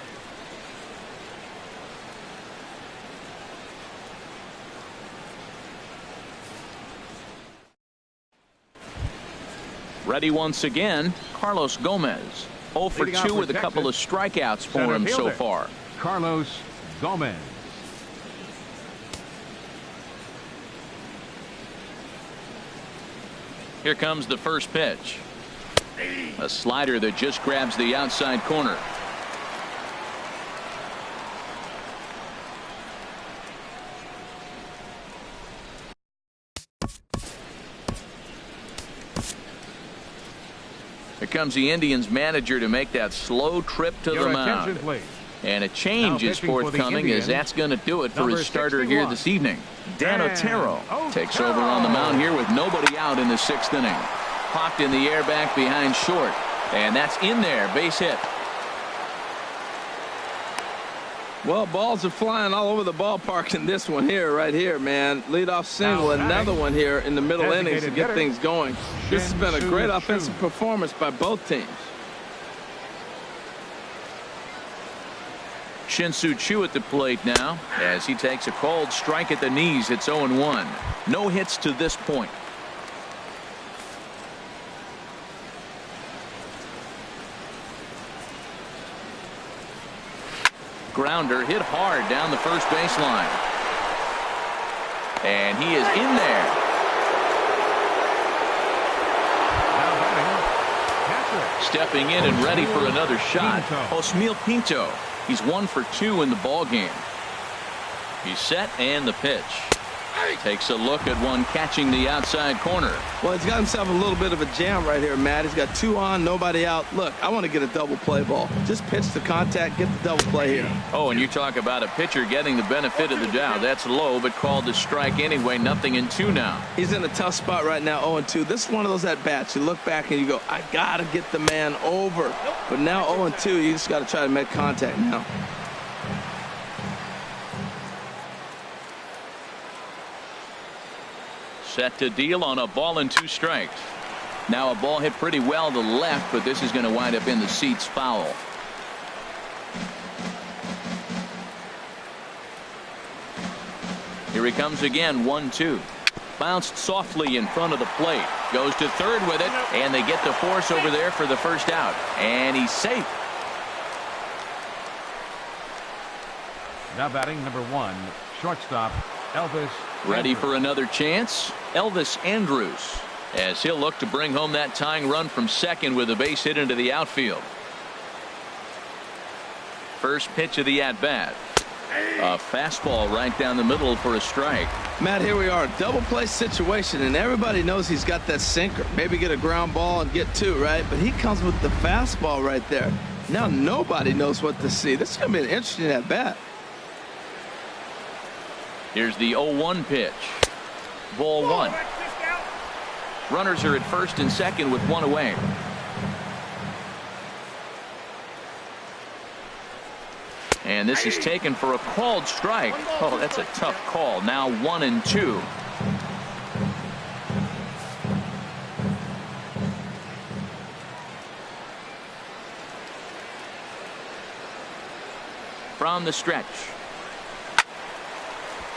Ready once again, Carlos Gomez. 0 for 2 with a couple of strikeouts for him so far. Carlos Gomez. Here comes the first pitch. A slider that just grabs the outside corner. comes the Indians manager to make that slow trip to the mound. And a change is forthcoming, as that's going to do it for his starter here this evening. Dan Otero takes over on the mound here with nobody out in the 6th inning. Popped in the air back behind short. And that's in there. Base hit. Well, balls are flying all over the ballpark in this one here, right here, man. Leadoff single, another one here in the middle innings to get things going. This has been a great offensive performance by both teams. Shin-Soo Choo at the plate now as he takes a cold strike at the knees. It's 0-1. No hits to this point. Grounder hit hard down the first baseline. And he is in there. Stepping in and ready for another shot. Osmeal Pinto. He's 1 for 2 in the ball game. He's set, and the pitch. Takes a look at one catching the outside corner. Well, he's got himself a little bit of a jam right here, Matt. He's got 2 on, nobody out. Look, I want to get a double play ball. Just pitch the contact, get the double play here. Oh, and you talk about a pitcher getting the benefit of the doubt. That's low, but called to strike anyway. 0-2 now. He's in a tough spot right now, 0-2. This is one of those at-bats. You look back and you go, I got to get the man over. But now 0-2, you just got to try to make contact now. Set to deal on a ball and 2 strikes. Now a ball hit pretty well to left, but this is going to wind up in the seats foul. Here he comes again, 1-2. Bounced softly in front of the plate. Goes to third with it, and they get the force over there for the first out. And he's safe. Now batting number 1, shortstop Elvis. Ready for another chance. Elvis Andrus, as he'll look to bring home that tying run from second with a base hit into the outfield. First pitch of the at-bat. A fastball right down the middle for a strike. Matt, here we are, double play situation, and everybody knows he's got that sinker. Maybe get a ground ball and get 2, right? But he comes with the fastball right there. Now nobody knows what to see. This is going to be an interesting at-bat. Here's the 0-1 pitch. Ball 1. Runners are at first and second with 1 away. And this is taken for a called strike. Oh, that's a tough call. Now 1-2. From the stretch.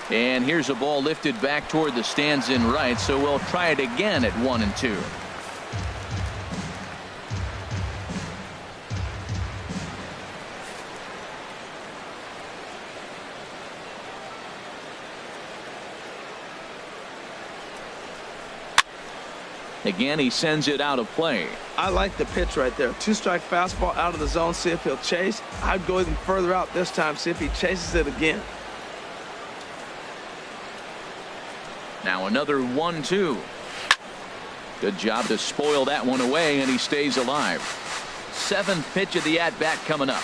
And here's a ball lifted back toward the stands in right, so we'll try it again at 1-2. Again, he sends it out of play. I like the pitch right there. 2-strike fastball out of the zone, see if he'll chase. I'd go even further out this time, see if he chases it again. Now another 1-2. Good job to spoil that one away, and he stays alive. 7th pitch of the at-bat coming up.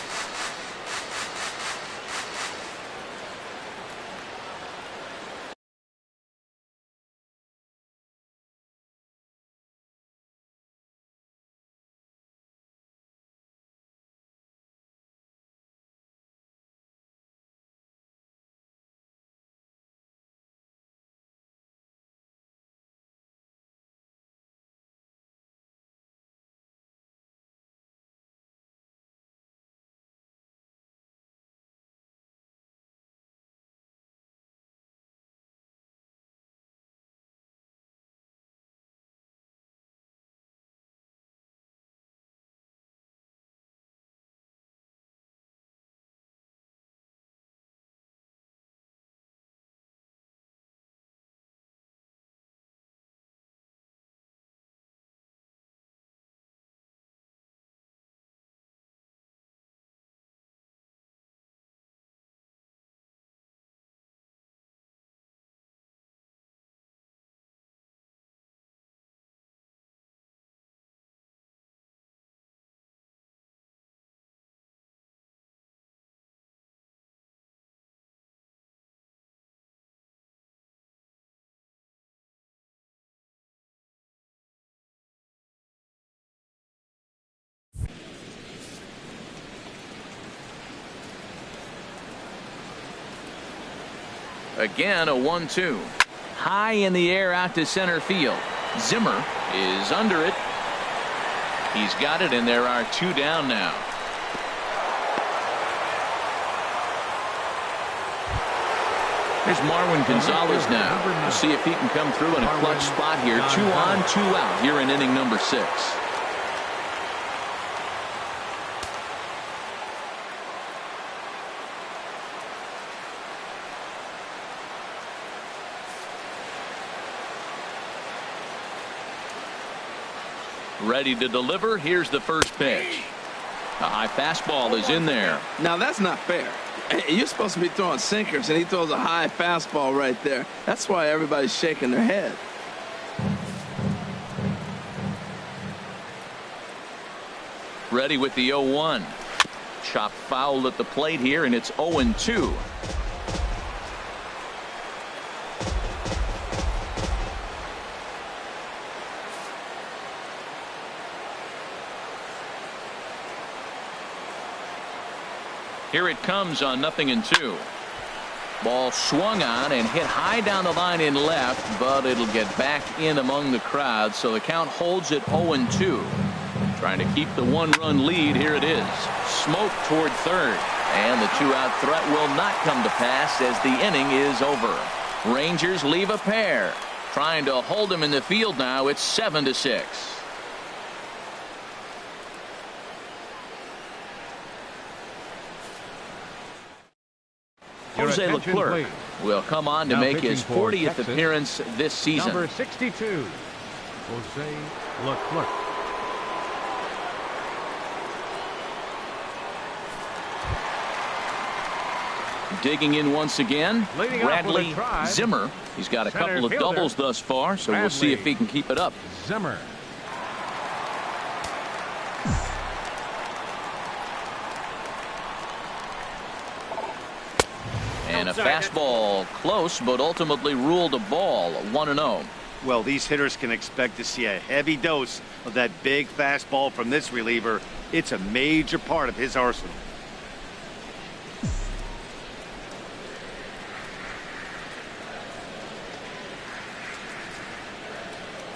Again, a 1-2. High in the air out to center field. Zimmer is under it. He's got it, and there are 2 down now. Here's Marwin Gonzalez now. We'll see if he can come through in a clutch spot here. 2 on, 2 out here in inning number 6. Ready to deliver. Here's the first pitch. A high fastball is in there. Now that's not fair. You're supposed to be throwing sinkers, and he throws a high fastball right there. That's why everybody's shaking their head. Ready with the 0-1. Chopped foul at the plate here, and it's 0-2. Here it comes on 0-2. Ball swung on and hit high down the line in left, but it'll get back in among the crowd, so the count holds at 0-2. Trying to keep the 1-run lead. Here it is. Smoke toward third, and the 2-out threat will not come to pass as the inning is over. Rangers leave a pair. Trying to hold him in the field now. It's 7-6. Jose Leclerc will come on to make his 40th appearance this season. Number 62, Jose Leclerc. Digging in once again, Brantley. Zimmer. He's got a couple of doubles thus far, so we'll see if he can keep it up. Zimmer. And a fastball close, but ultimately ruled a ball. 1-0. Well, these hitters can expect to see a heavy dose of that big fastball from this reliever. It's a major part of his arsenal.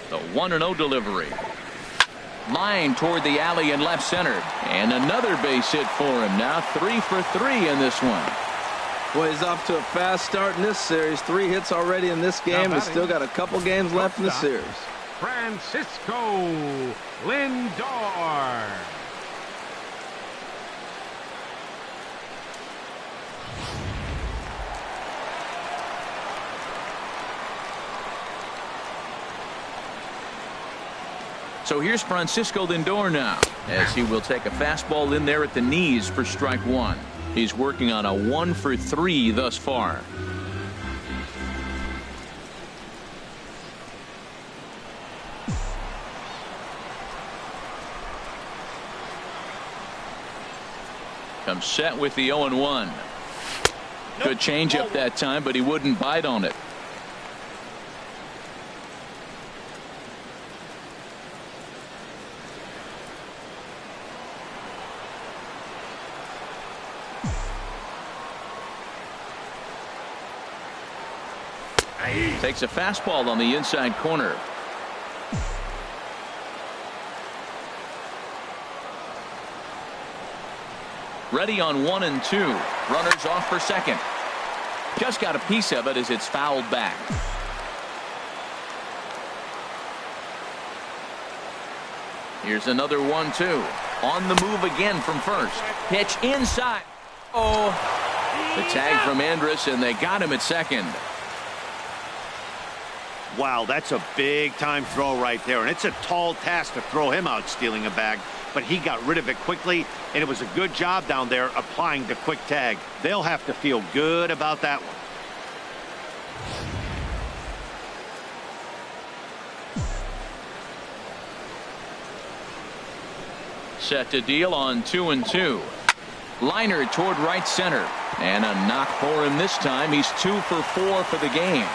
The 1-0 delivery. Line toward the alley in left center. And another base hit for him. Now 3 for 3 in this one. Boy, he's off to a fast start in this series. 3 hits already in this game. He's still got a couple games left in the series. Francisco Lindor. So here's Francisco Lindor now, as he will take a fastball in there at the knees for strike 1. He's working on a 1 for 3 thus far. Comes set with the 0-1. Good changeup that time, but he wouldn't bite on it. Takes a fastball on the inside corner. Ready on 1 and 2. Runners off for second. Just got a piece of it as it's fouled back. Here's another 1-2. On the move again from first. Pitch inside. Oh, the tag from Andrus, and they got him at second. Wow, that's a big-time throw right there, and it's a tall task to throw him out stealing a bag, but he got rid of it quickly, and it was a good job down there applying the quick tag. They'll have to feel good about that one. Set to deal on 2 and 2. Liner toward right center, and a knock for him this time. He's 2 for 4 for the game.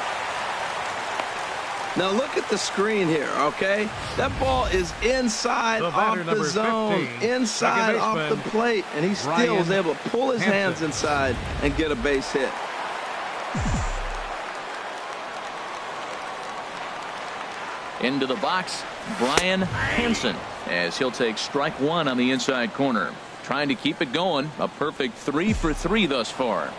Now look at the screen here, okay? That ball is inside off the zone, 15, inside off the plate, and he still was able to pull his hands inside and get a base hit. Into the box, Brian Henson, as he'll take strike one on the inside corner. Trying to keep it going. A perfect 3 for 3 thus far.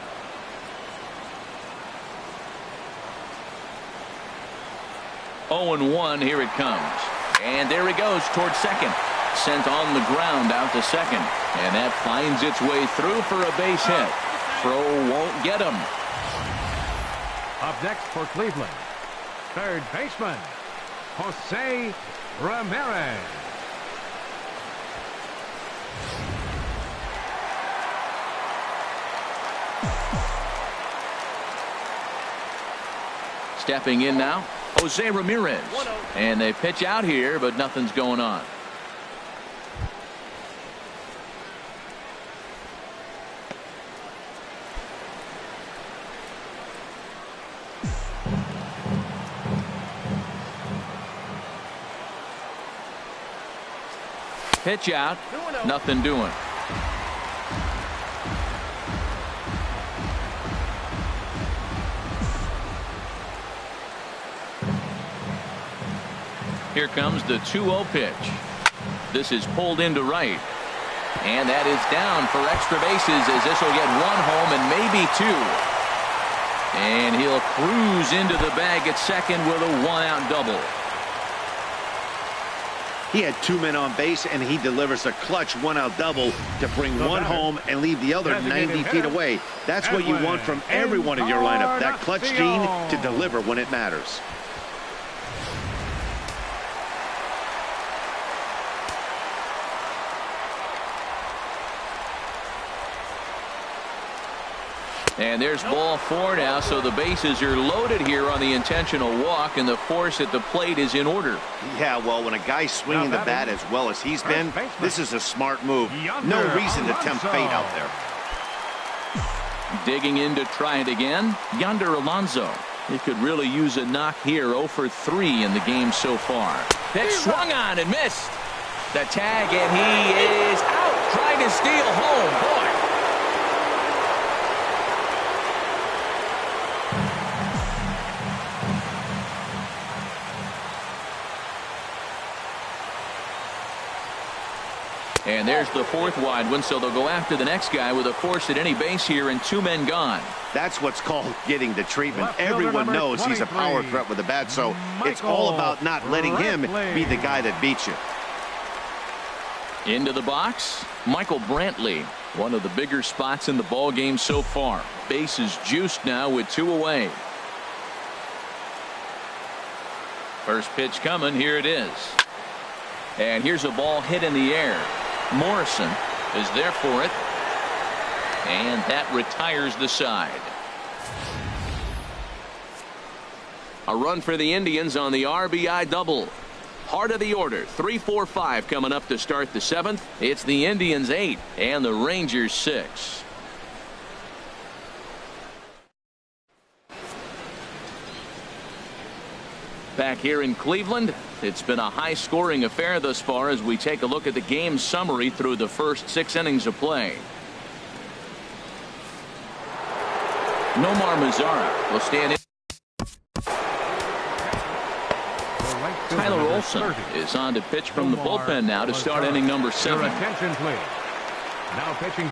Oh, and 1. Here it comes. And there he goes towards second. Sent on the ground out to second. And that finds its way through for a base hit. Throw won't get him. Up next for Cleveland, third baseman, Jose Ramirez. Stepping in now, Jose Ramirez. And they pitch out here, but nothing's going on. Pitch out, nothing doing. Here comes the 2-0 pitch. This is pulled into right. And that is down for extra bases, as this will get 1 home and maybe 2. And he'll cruise into the bag at second with a 1-out double. He had 2 men on base, and he delivers a clutch 1-out double to bring 1 home and leave the other 90 feet away. That's what you want from everyone in your lineup, that clutch gene to deliver when it matters. And there's ball 4 now, so the bases are loaded here on the intentional walk, and the force at the plate is in order. Yeah, well, when a guy's swinging the bat as well as he's been, this is a smart move. No reason to tempt fate out there. Digging in to try it again, Yonder Alonso. He could really use a knock here. 0 for 3 in the game so far. Pitch swung on and missed. The tag, and he is out trying to steal home. Boy. And there's the 4th wide one, so they'll go after the next guy with a force at any base here and 2 men gone. That's what's called getting the treatment. Everyone knows he's a power threat with the bat, so it's all about not letting him be the guy that beats you. Into the box, Michael Brantley, one of the bigger spots in the ball game so far. Base is juiced now with 2 away. First pitch coming, here it is. And here's a ball hit in the air. Morrison is there for it, and that retires the side. A run for the Indians on the RBI double. Heart of the order, 3-4-5 coming up to start the 7th. It's the Indians 8 and the Rangers 6. Back here in Cleveland, it's been a high-scoring affair thus far as we take a look at the game summary through the first 6 innings of play. Nomar Mazzara will stand in. Tyler Olson is on to pitch from the bullpen now to start inning number 7. Your attention, please. Now pitching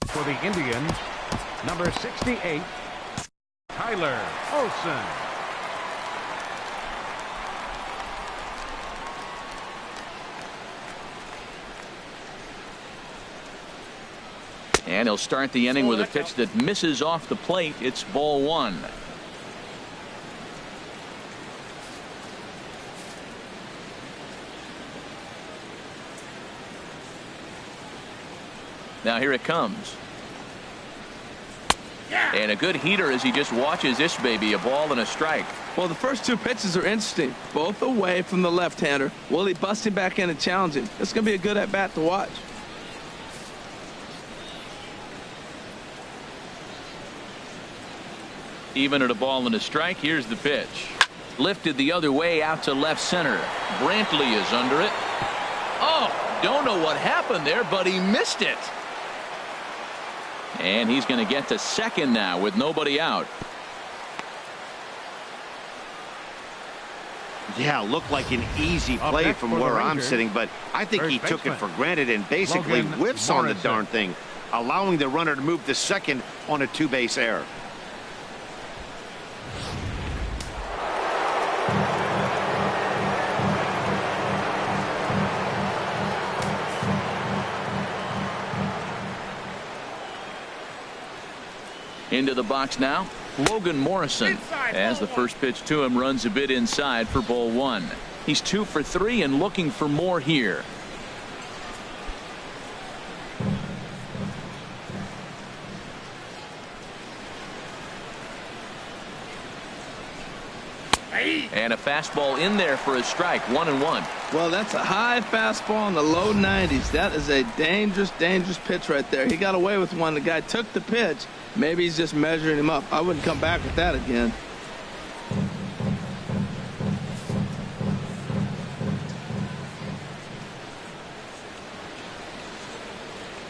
for the Indians, number 68, Tyler Olson. And he'll start the inning with a pitch that misses off the plate. It's ball 1. Now here it comes. And a good heater as he just watches this baby. A ball and a strike. Well, the first 2 pitches are interesting. Both away from the left-hander. Will he bust him back in and challenge him? It's going to be a good at-bat to watch. Even at a ball and a strike, here's the pitch. Lifted the other way out to left center. Brantley is under it. Oh, don't know what happened there, but he missed it. And he's going to get to second now with nobody out. Yeah, looked like an easy play from where I'm sitting, but I think he took it for granted and basically whiffs on the darn thing, allowing the runner to move to second on a two-base error. Into the box now, Logan Morrison, as the first pitch to him runs a bit inside for ball one. He's 2 for 3 and looking for more here. And a fastball in there for a strike, 1-1. Well, that's a high fastball in the low 90s. That is a dangerous, dangerous pitch right there. He got away with one. The guy took the pitch. Maybe he's just measuring him up. I wouldn't come back with that again.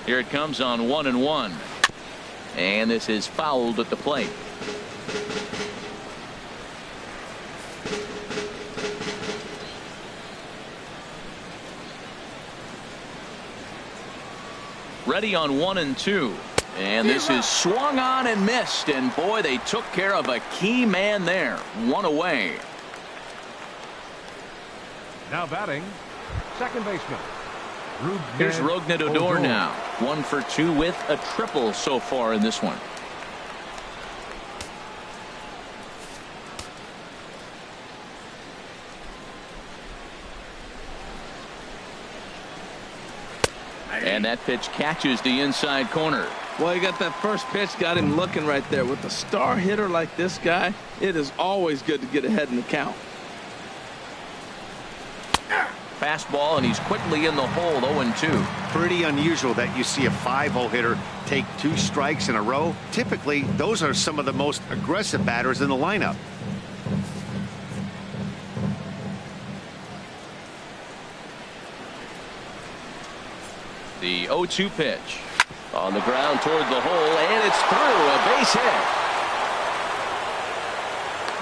Here it comes on 1-1. And this is fouled at the plate. Ready on 1-2. And this is swung on and missed. And boy, they took care of a key man there. One away. Now batting, second baseman. Here's Rougned Odor now. 1 for 2 with a triple so far in this one. And that pitch catches the inside corner. Well, you got that first pitch, got him looking right there. With a star hitter like this guy, it is always good to get ahead in the count. Fastball, and he's quickly in the hole, 0-2. Pretty unusual that you see a 5-hole hitter take 2 strikes in a row. Typically, those are some of the most aggressive batters in the lineup. The 0-2 pitch. On the ground toward the hole, and it's through. A base hit.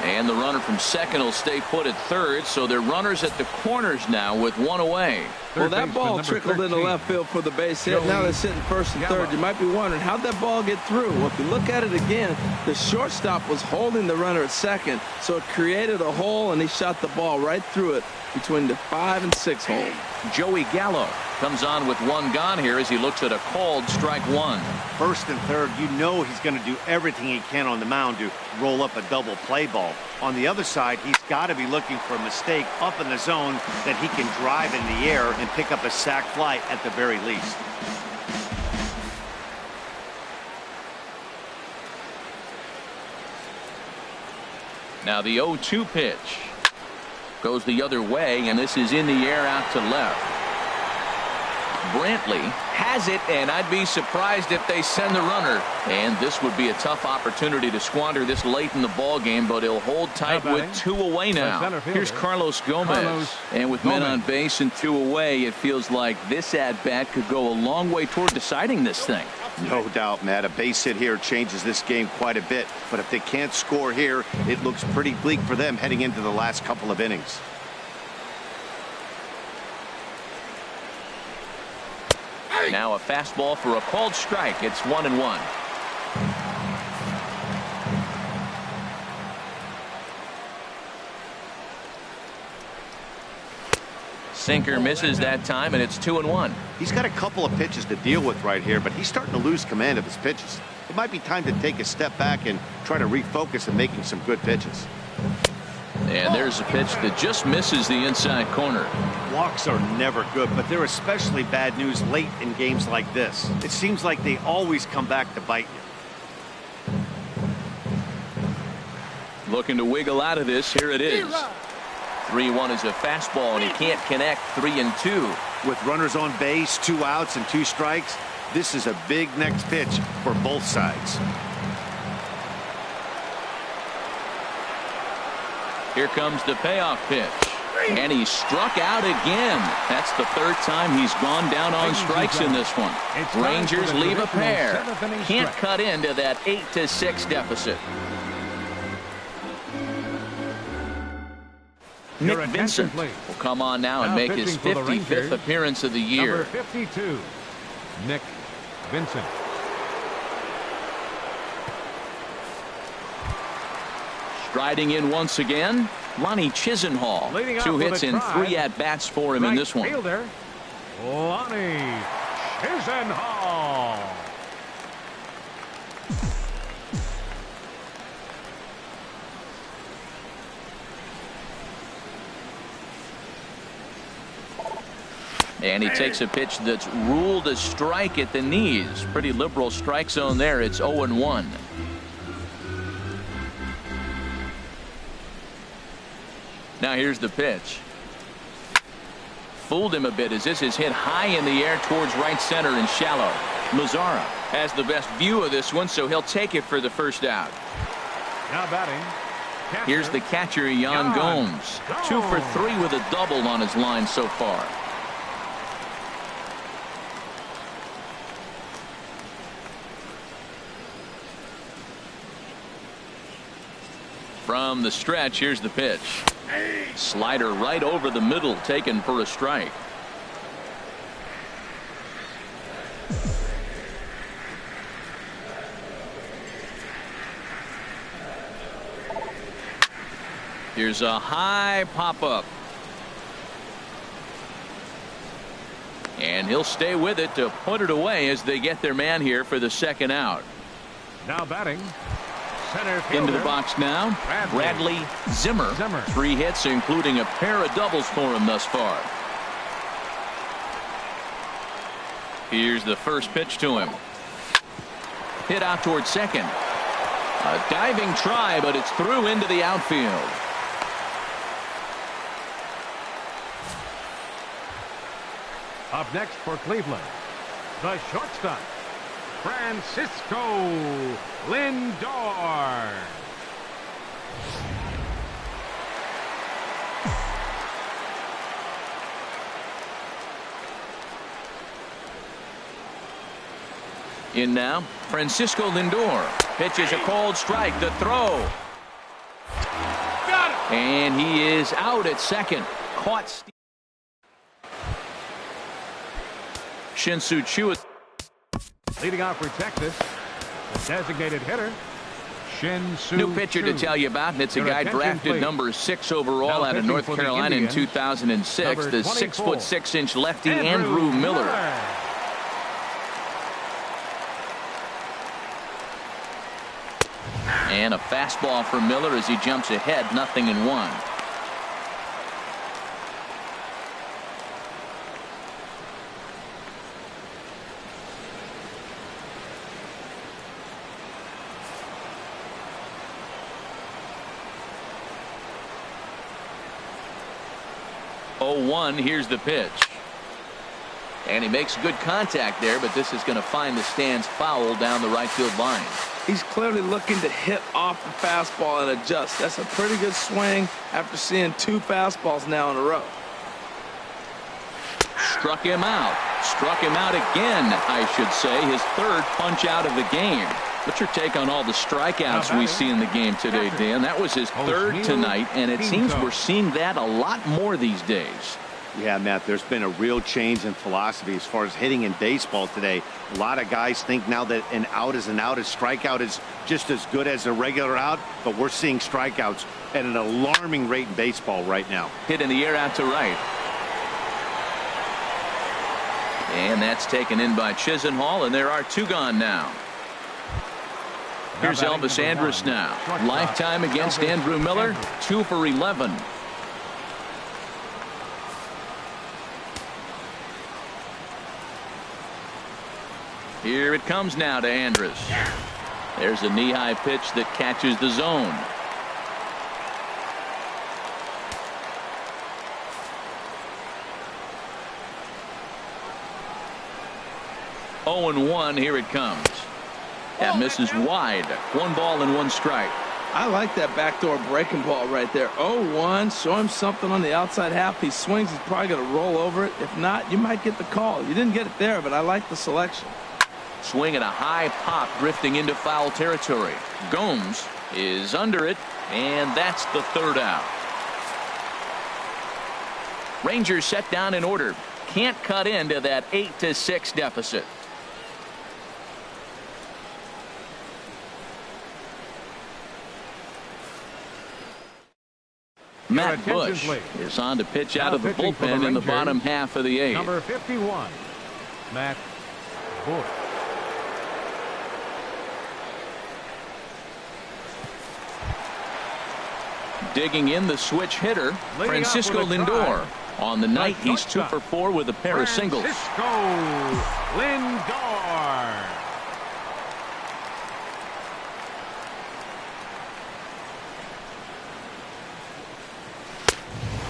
And the runner from second will stay put at third, so they're runners at the corners now with 1 away. Well, that ball trickled into left field for the base hit. Now they're sitting first and third. You might be wondering, how'd that ball get through? Well, if you look at it again, the shortstop was holding the runner at second, so it created a hole, and he shot the ball right through it between the 5 and 6 hole. Joey Gallo comes on with 1 gone here as he looks at a called strike 1. First and third, you know he's going to do everything he can on the mound to roll up a double play ball. On the other side, he's got to be looking for a mistake up in the zone that he can drive in the air and pick up a sac fly at the very least. Now the 0-2 pitch goes the other way, and this is in the air out to left. Brantley has it, and I'd be surprised if they send the runner. And this would be a tough opportunity to squander this late in the ball game, but he'll hold tight with 2 away now. Here's Carlos Gomez. And with men on base and 2 away, it feels like this at-bat could go a long way toward deciding this thing. No doubt, Matt. A base hit here changes this game quite a bit. But if they can't score here, it looks pretty bleak for them heading into the last couple of innings. Now a fastball for a called strike. It's 1-1. Sinker misses that time, and it's 2-1. He's got a couple of pitches to deal with right here, but he's starting to lose command of his pitches. It might be time to take a step back and try to refocus on making some good pitches. And there's a pitch that just misses the inside corner. Walks are never good, but they're especially bad news late in games like this. It seems like they always come back to bite you. Looking to wiggle out of this. Here it is. 3-1 is a fastball, and he can't connect. 3-2. With runners on base, 2 outs and 2 strikes, this is a big next pitch for both sides. Here comes the payoff pitch. And he struck out again. That's the 3rd time he's gone down on strikes in this one. Rangers leave a pair. Can't cut into that 8-6 deficit. Nick Vincent will come on now and make his 55th appearance of the year. Number 52, Nick Vincent. Striding in once again, Lonnie Chisenhall. 2 hits and 3 at-bats for him in this one. Fielder, Lonnie Chisenhall. And he takes a pitch that's ruled a strike at the knees. Pretty liberal strike zone there. It's 0-1. Now here's the pitch. Fooled him a bit as this is hit high in the air towards right center and shallow. Mazzara has the best view of this one, so he'll take it for the first out. Now batting. Here's the catcher, Yan Gomes. 2 for 3 with a double on his line so far. From the stretch, here's the pitch. Slider right over the middle, taken for a strike. Here's a high pop-up. And he'll stay with it to put it away as they get their man here for the second out. Now batting. Into the box now, Brantley Zimmer. 3 hits, including a pair of doubles for him thus far. Here's the first pitch to him. Hit out towards second. A diving try, but it's through into the outfield. Up next for Cleveland, the shortstop, Francisco Lindor. In now, Francisco Lindor pitches a cold strike. The throw. Got it. And he is out at second. Caught. Shin-Soo Choo. Leading off for Texas, the designated hitter, Shin-Soo New pitcher Choo. to tell you about. It's a guy drafted number 6 overall out of North Carolina in 2006. The 6'6" lefty Andrew Miller. And a fastball for Miller as he jumps ahead, 0-1. Here's the pitch. And he makes good contact there, but this is going to find the stands foul down the right field line. He's clearly looking to hit off the fastball and adjust. That's a pretty good swing after seeing 2 fastballs now in a row. Struck him out. Struck him out again, I should say. His 3rd punch out of the game. What's your take on all the strikeouts we see in the game today, Dan? That was his 3rd tonight, and it seems we're seeing that a lot more these days. Yeah, Matt, there's been a real change in philosophy as far as hitting in baseball today. A lot of guys think now that an out is an out. A strikeout is just as good as a regular out, but we're seeing strikeouts at an alarming rate in baseball right now. Hit in the air out to right. And that's taken in by Chisenhall, and there are 2 gone now. Here's Elvis Andrus now. Lifetime against Andrew Miller, 2 for 11. Here it comes now to Andrus. There's a knee-high pitch that catches the zone. (0-1). Here it comes. That misses wide. 1 ball and 1 strike. I like that backdoor breaking ball right there. 0-1. Show him something on the outside half. He swings. He's probably going to roll over it. If not, you might get the call. You didn't get it there, but I like the selection. Swing and a high pop drifting into foul territory. Gomes is under it, and that's the 3rd out. Rangers set down in order. Can't cut into that 8-6 deficit. Matt Bush is on to pitch out of the bullpen in the bottom half of the 8th. Number 51, Matt Bush. Digging in the switch hitter, Francisco Lindor. On the night, he's 2 for 4 with a pair of singles. Francisco Lindor.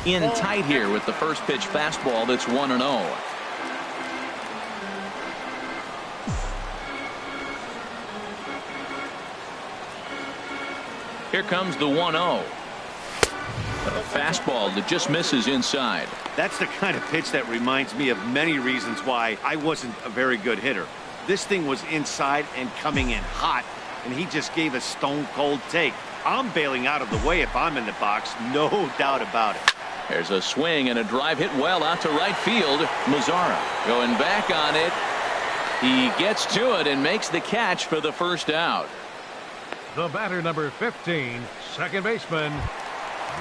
In tight here with the first pitch fastball that's 1-0. Here comes the 1-0. A fastball that just misses inside. That's the kind of pitch that reminds me of many reasons why I wasn't a very good hitter. This thing was inside and coming in hot, and he just gave a stone-cold take. I'm bailing out of the way if I'm in the box, no doubt about it. There's a swing and a drive hit well out to right field. Mazzara going back on it. He gets to it and makes the catch for the first out. The batter, number 15, second baseman,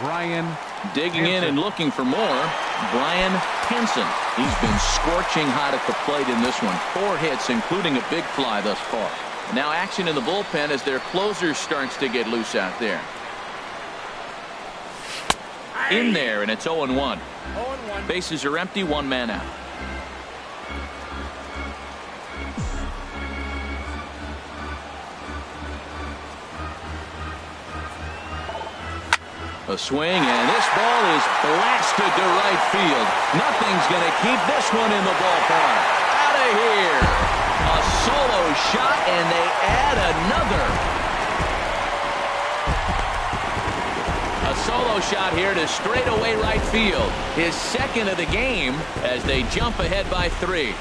Brian Digging Henson. in and looking for more, Brian Henson. He's been scorching hot at the plate in this one. 4 hits, including a big fly thus far. Now action in the bullpen as their closer starts to get loose out there. In there, and it's 0-1. Bases are empty, 1 man out. A swing, and this ball is blasted to right field. Nothing's going to keep this one in the ballpark. Out of here. A solo shot, and they add another. A solo shot here to straightaway right field. His second of the game as they jump ahead by 3.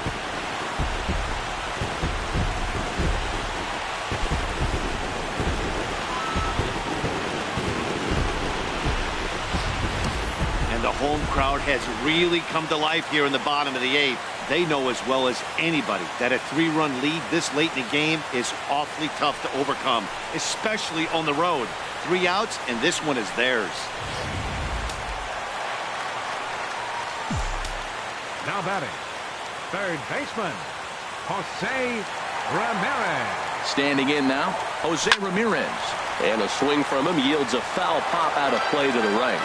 The home crowd has really come to life here in the bottom of the 8th. They know as well as anybody that a 3-run lead this late in the game is awfully tough to overcome, especially on the road. 3 outs, and this one is theirs. Now batting, third baseman, Jose Ramirez. Standing in now, Jose Ramirez. And a swing from him yields a foul pop out of play to the right.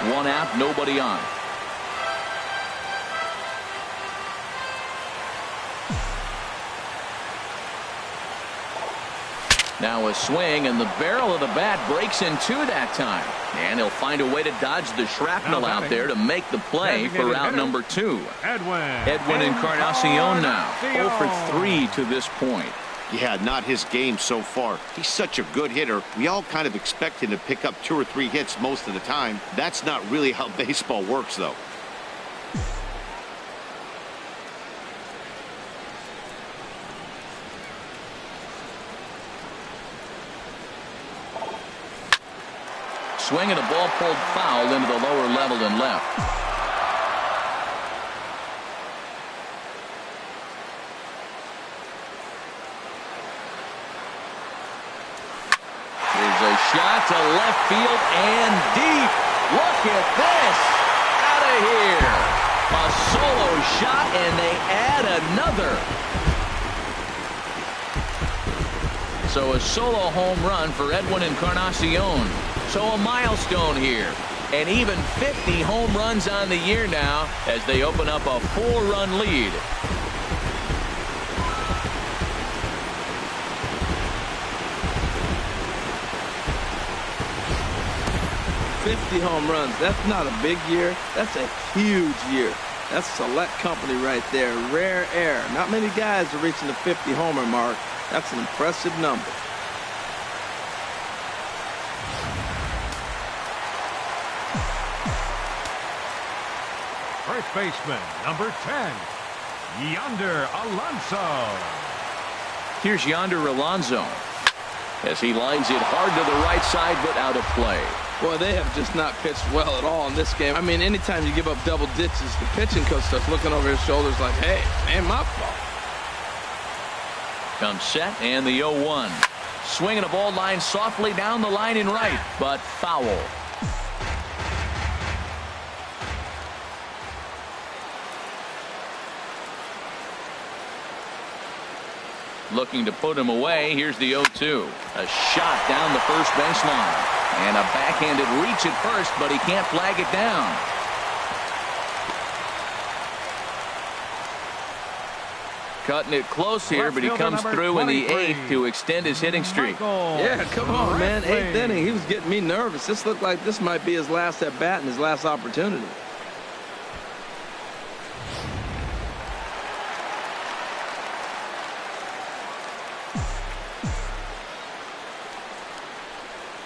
1 out, nobody on. Now a swing, and the barrel of the bat breaks in 2 that time. And he'll find a way to dodge the shrapnel out there to make the play for out number 2. Edwin Encarnacion now. 0 for 3 to this point. Yeah, not his game so far. He's such a good hitter. We all kind of expect him to pick up 2 or 3 hits most of the time. That's not really how baseball works, though. Swing and a ball pulled foul into the lower level and left. A shot to left field and deep. Look at this. Out of here. A solo shot, and they add another. So a solo home run for Edwin Encarnacion. So a milestone here. And even 50 home runs on the year now as they open up a 4-run lead. Home runs. That's not a big year. That's a huge year. That's select company right there. Rare air. Not many guys are reaching the 50 homer mark. That's an impressive number. First baseman, number 10, Yonder Alonso. Here's Yonder Alonso as he lines it hard to the right side, but out of play. Boy, they have just not pitched well at all in this game. I mean, anytime you give up double digits, the pitching coach starts looking over his shoulders like, hey, ain't my fault. Comes set and the 0-1. Swinging a ball line softly down the line in right, but foul. Looking to put him away. Here's the 0-2. A shot down the first baseline. And a backhanded reach at first, but he can't flag it down. Cutting it close here, but he comes through in the 8th to extend his hitting streak. Yeah, come on, man. 8th inning. He was getting me nervous. This looked like this might be his last at bat and his last opportunity.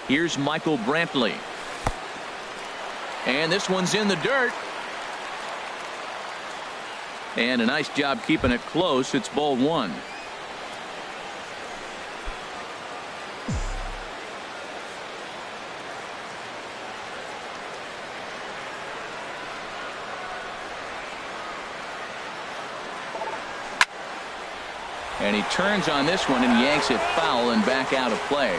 Here's Michael Brantley. And this one's in the dirt. And a nice job keeping it close. It's ball 1. And he turns on this one and yanks it foul and back out of play.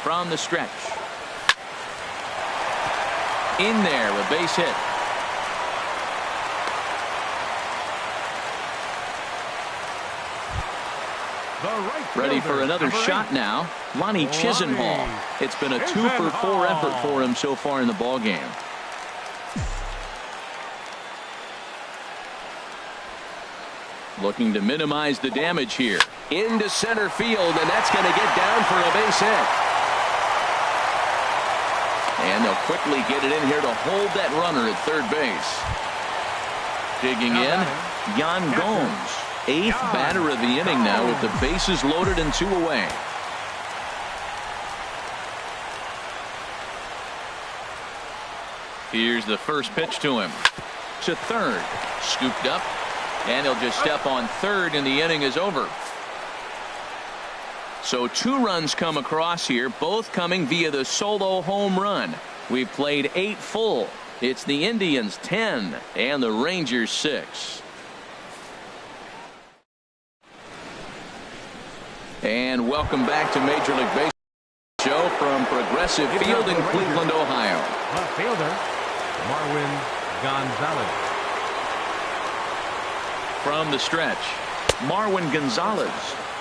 From the stretch. In there, a base hit. Ready for another shot now. Lonnie Chisenhall. It's been a 2-for-4 effort for him so far in the ball game. Looking to minimize the damage here. Into center field, and that's going to get down for a base hit. And they'll quickly get it in here to hold that runner at third base. Digging in, Yan Gomes. 8th batter of the inning now with the bases loaded and 2 away. Here's the first pitch to him. To third. Scooped up. And he'll just step on third and the inning is over. So 2 runs come across here, both coming via the solo home run. We've played 8 full. It's the Indians 10 and the Rangers 6. And welcome back to Major League Baseball show from Progressive Field in Cleveland, Ohio. Left fielder, Marwin Gonzalez. From the stretch, Marwin Gonzalez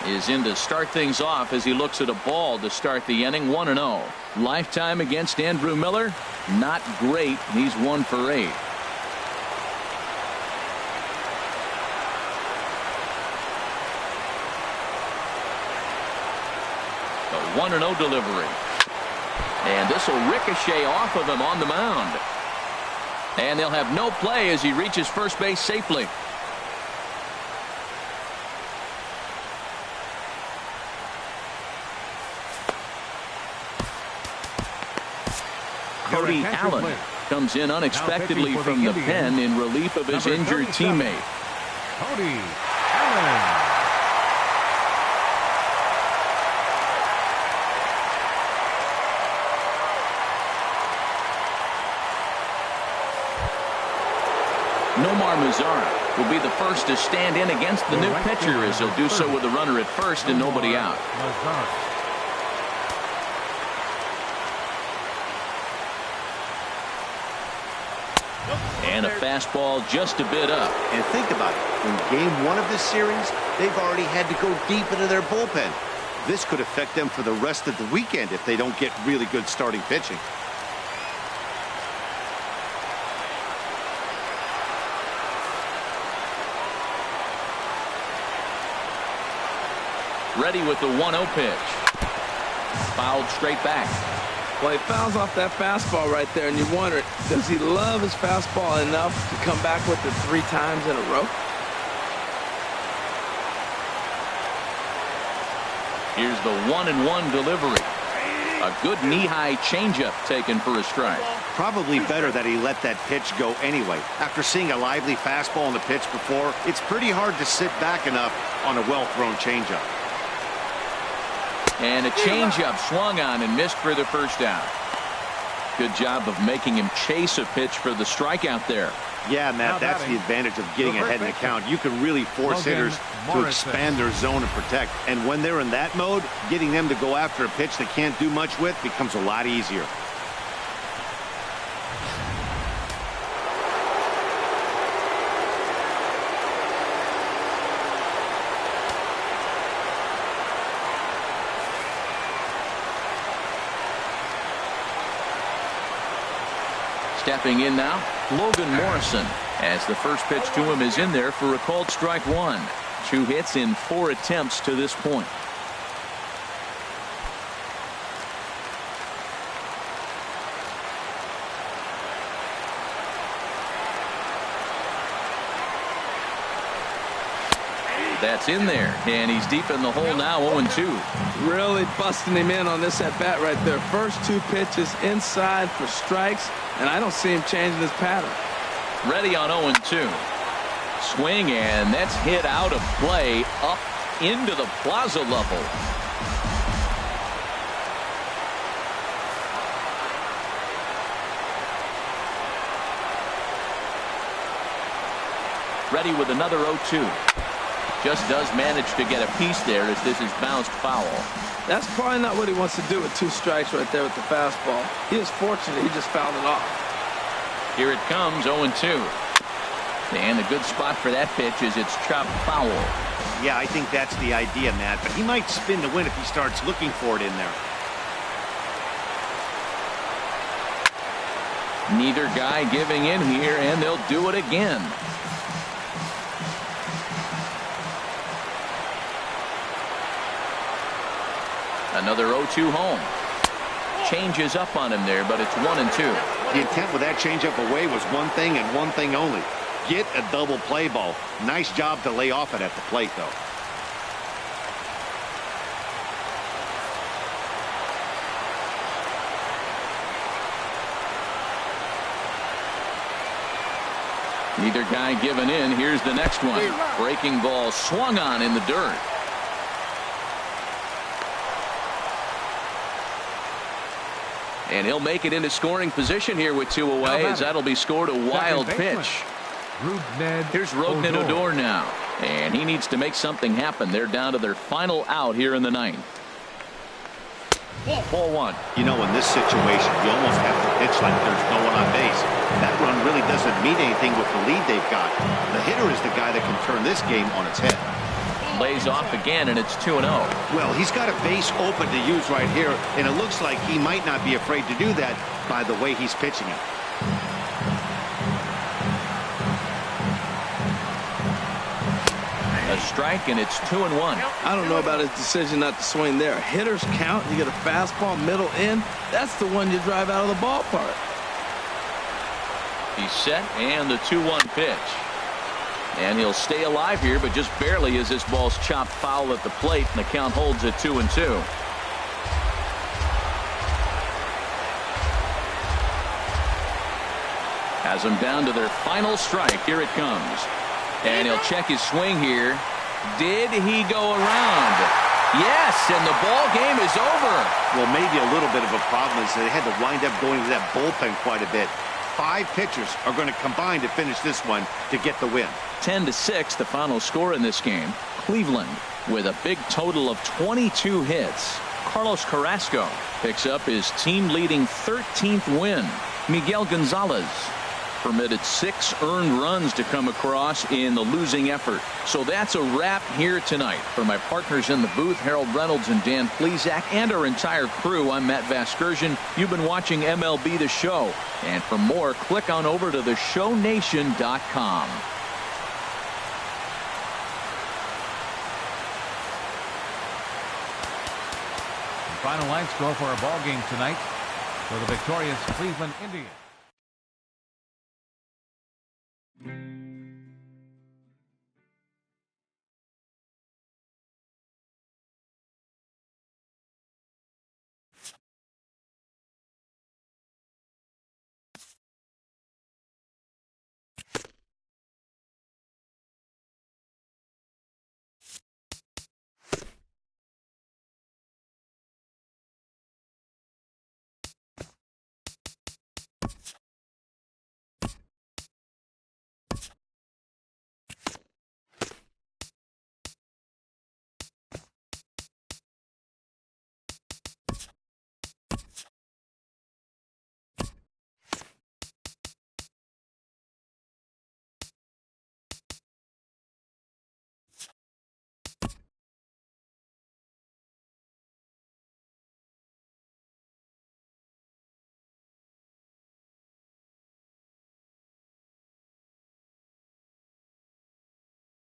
is in to start things off as he looks at a ball to start the inning. 1-0. Lifetime against Andrew Miller, not great. He's 1 for 8. A 1-0 delivery. And this will ricochet off of him on the mound. And they'll have no play as he reaches first base safely. Cody Allen comes in unexpectedly from the pen in relief of his injured teammate. Cody Allen. Nomar Mazzara will be the first to stand in against the new pitcher as he'll do so with a runner at first and nobody out. And a fastball just a bit up. And think about it. In game 1 of this series, they've already had to go deep into their bullpen. This could affect them for the rest of the weekend if they don't get really good starting pitching. Ready with the 1-0 pitch. Fouled straight back. Well, he fouls off that fastball right there, and you wonder, does he love his fastball enough to come back with it 3 times in a row? Here's the 1-1 delivery. A good knee-high changeup taken for a strike. Probably better that he let that pitch go anyway. After seeing a lively fastball on the pitch before, it's pretty hard to sit back enough on a well-thrown changeup. And a changeup swung on and missed for the first down. Good job of making him chase a pitch for the strikeout there. Yeah, Matt, that's the advantage of getting ahead in the count. You can really force hitters to expand their zone and protect. And when they're in that mode, getting them to go after a pitch they can't do much with becomes a lot easier. Stepping in now, Logan Morrison, as the first pitch to him is in there for a called strike one. 2 hits in 4 attempts to this point. That's in there, and he's deep in the hole now, 0-2. Really busting him in on this at-bat right there. First 2 pitches inside for strikes, and I don't see him changing his pattern. Ready on 0-2. Swing, and that's hit out of play up into the plaza level. Ready with another 0-2. Just does manage to get a piece there as this is bounced foul. That's probably not what he wants to do with 2 strikes right there with the fastball. He was fortunate he just fouled it off. Here it comes, 0-2. And a good spot for that pitch is it's chopped foul. Yeah, I think that's the idea, Matt. But he might spin to win if he starts looking for it in there. Neither guy giving in here, and they'll do it again. Another 0-2 home. Changes up on him there, but it's 1-2. The intent with that changeup away was one thing and one thing only. Get a double play ball. Nice job to lay off it at the plate, though. Neither guy giving in. Here's the next one. Breaking ball swung on in the dirt. And he'll make it into scoring position here with 2 away, as that'll be scored a wild pitch. Here's Rougned Odor now, and he needs to make something happen. They're down to their final out here in the 9th. Ball 1. You know, in this situation, you almost have to pitch like there's no one on base. That run really doesn't mean anything with the lead they've got. The hitter is the guy that can turn this game on its head. Lays off again, and it's 2-0. Well, he's got a base open to use right here, and it looks like he might not be afraid to do that by the way he's pitching it. A strike, and it's 2-1. I don't know about his decision not to swing there. Hitters count. You get a fastball middle in. That's the one you drive out of the ballpark. He's set, and the 2-1 pitch. And he'll stay alive here, but just barely as this ball's chopped foul at the plate, and the count holds at 2-2. Has them down to their final strike. Here it comes. And he'll check his swing here. Did he go around? Yes, and the ball game is over. Well, maybe a little bit of a problem is they had to wind up going to that bullpen quite a bit. 5 pitchers are going to combine to finish this one to get the win. 10-6, the final score in this game. Cleveland with a big total of 22 hits. Carlos Carrasco picks up his team-leading 13th win. Miguel Gonzalez permitted 6 earned runs to come across in the losing effort. So that's a wrap here tonight. For my partners in the booth, Harold Reynolds and Dan Plesac, and our entire crew, I'm Matt Vasgersian. You've been watching MLB The Show. And for more, click on over to theshownation.com. Final line score for our ball game tonight for the victorious Cleveland Indians.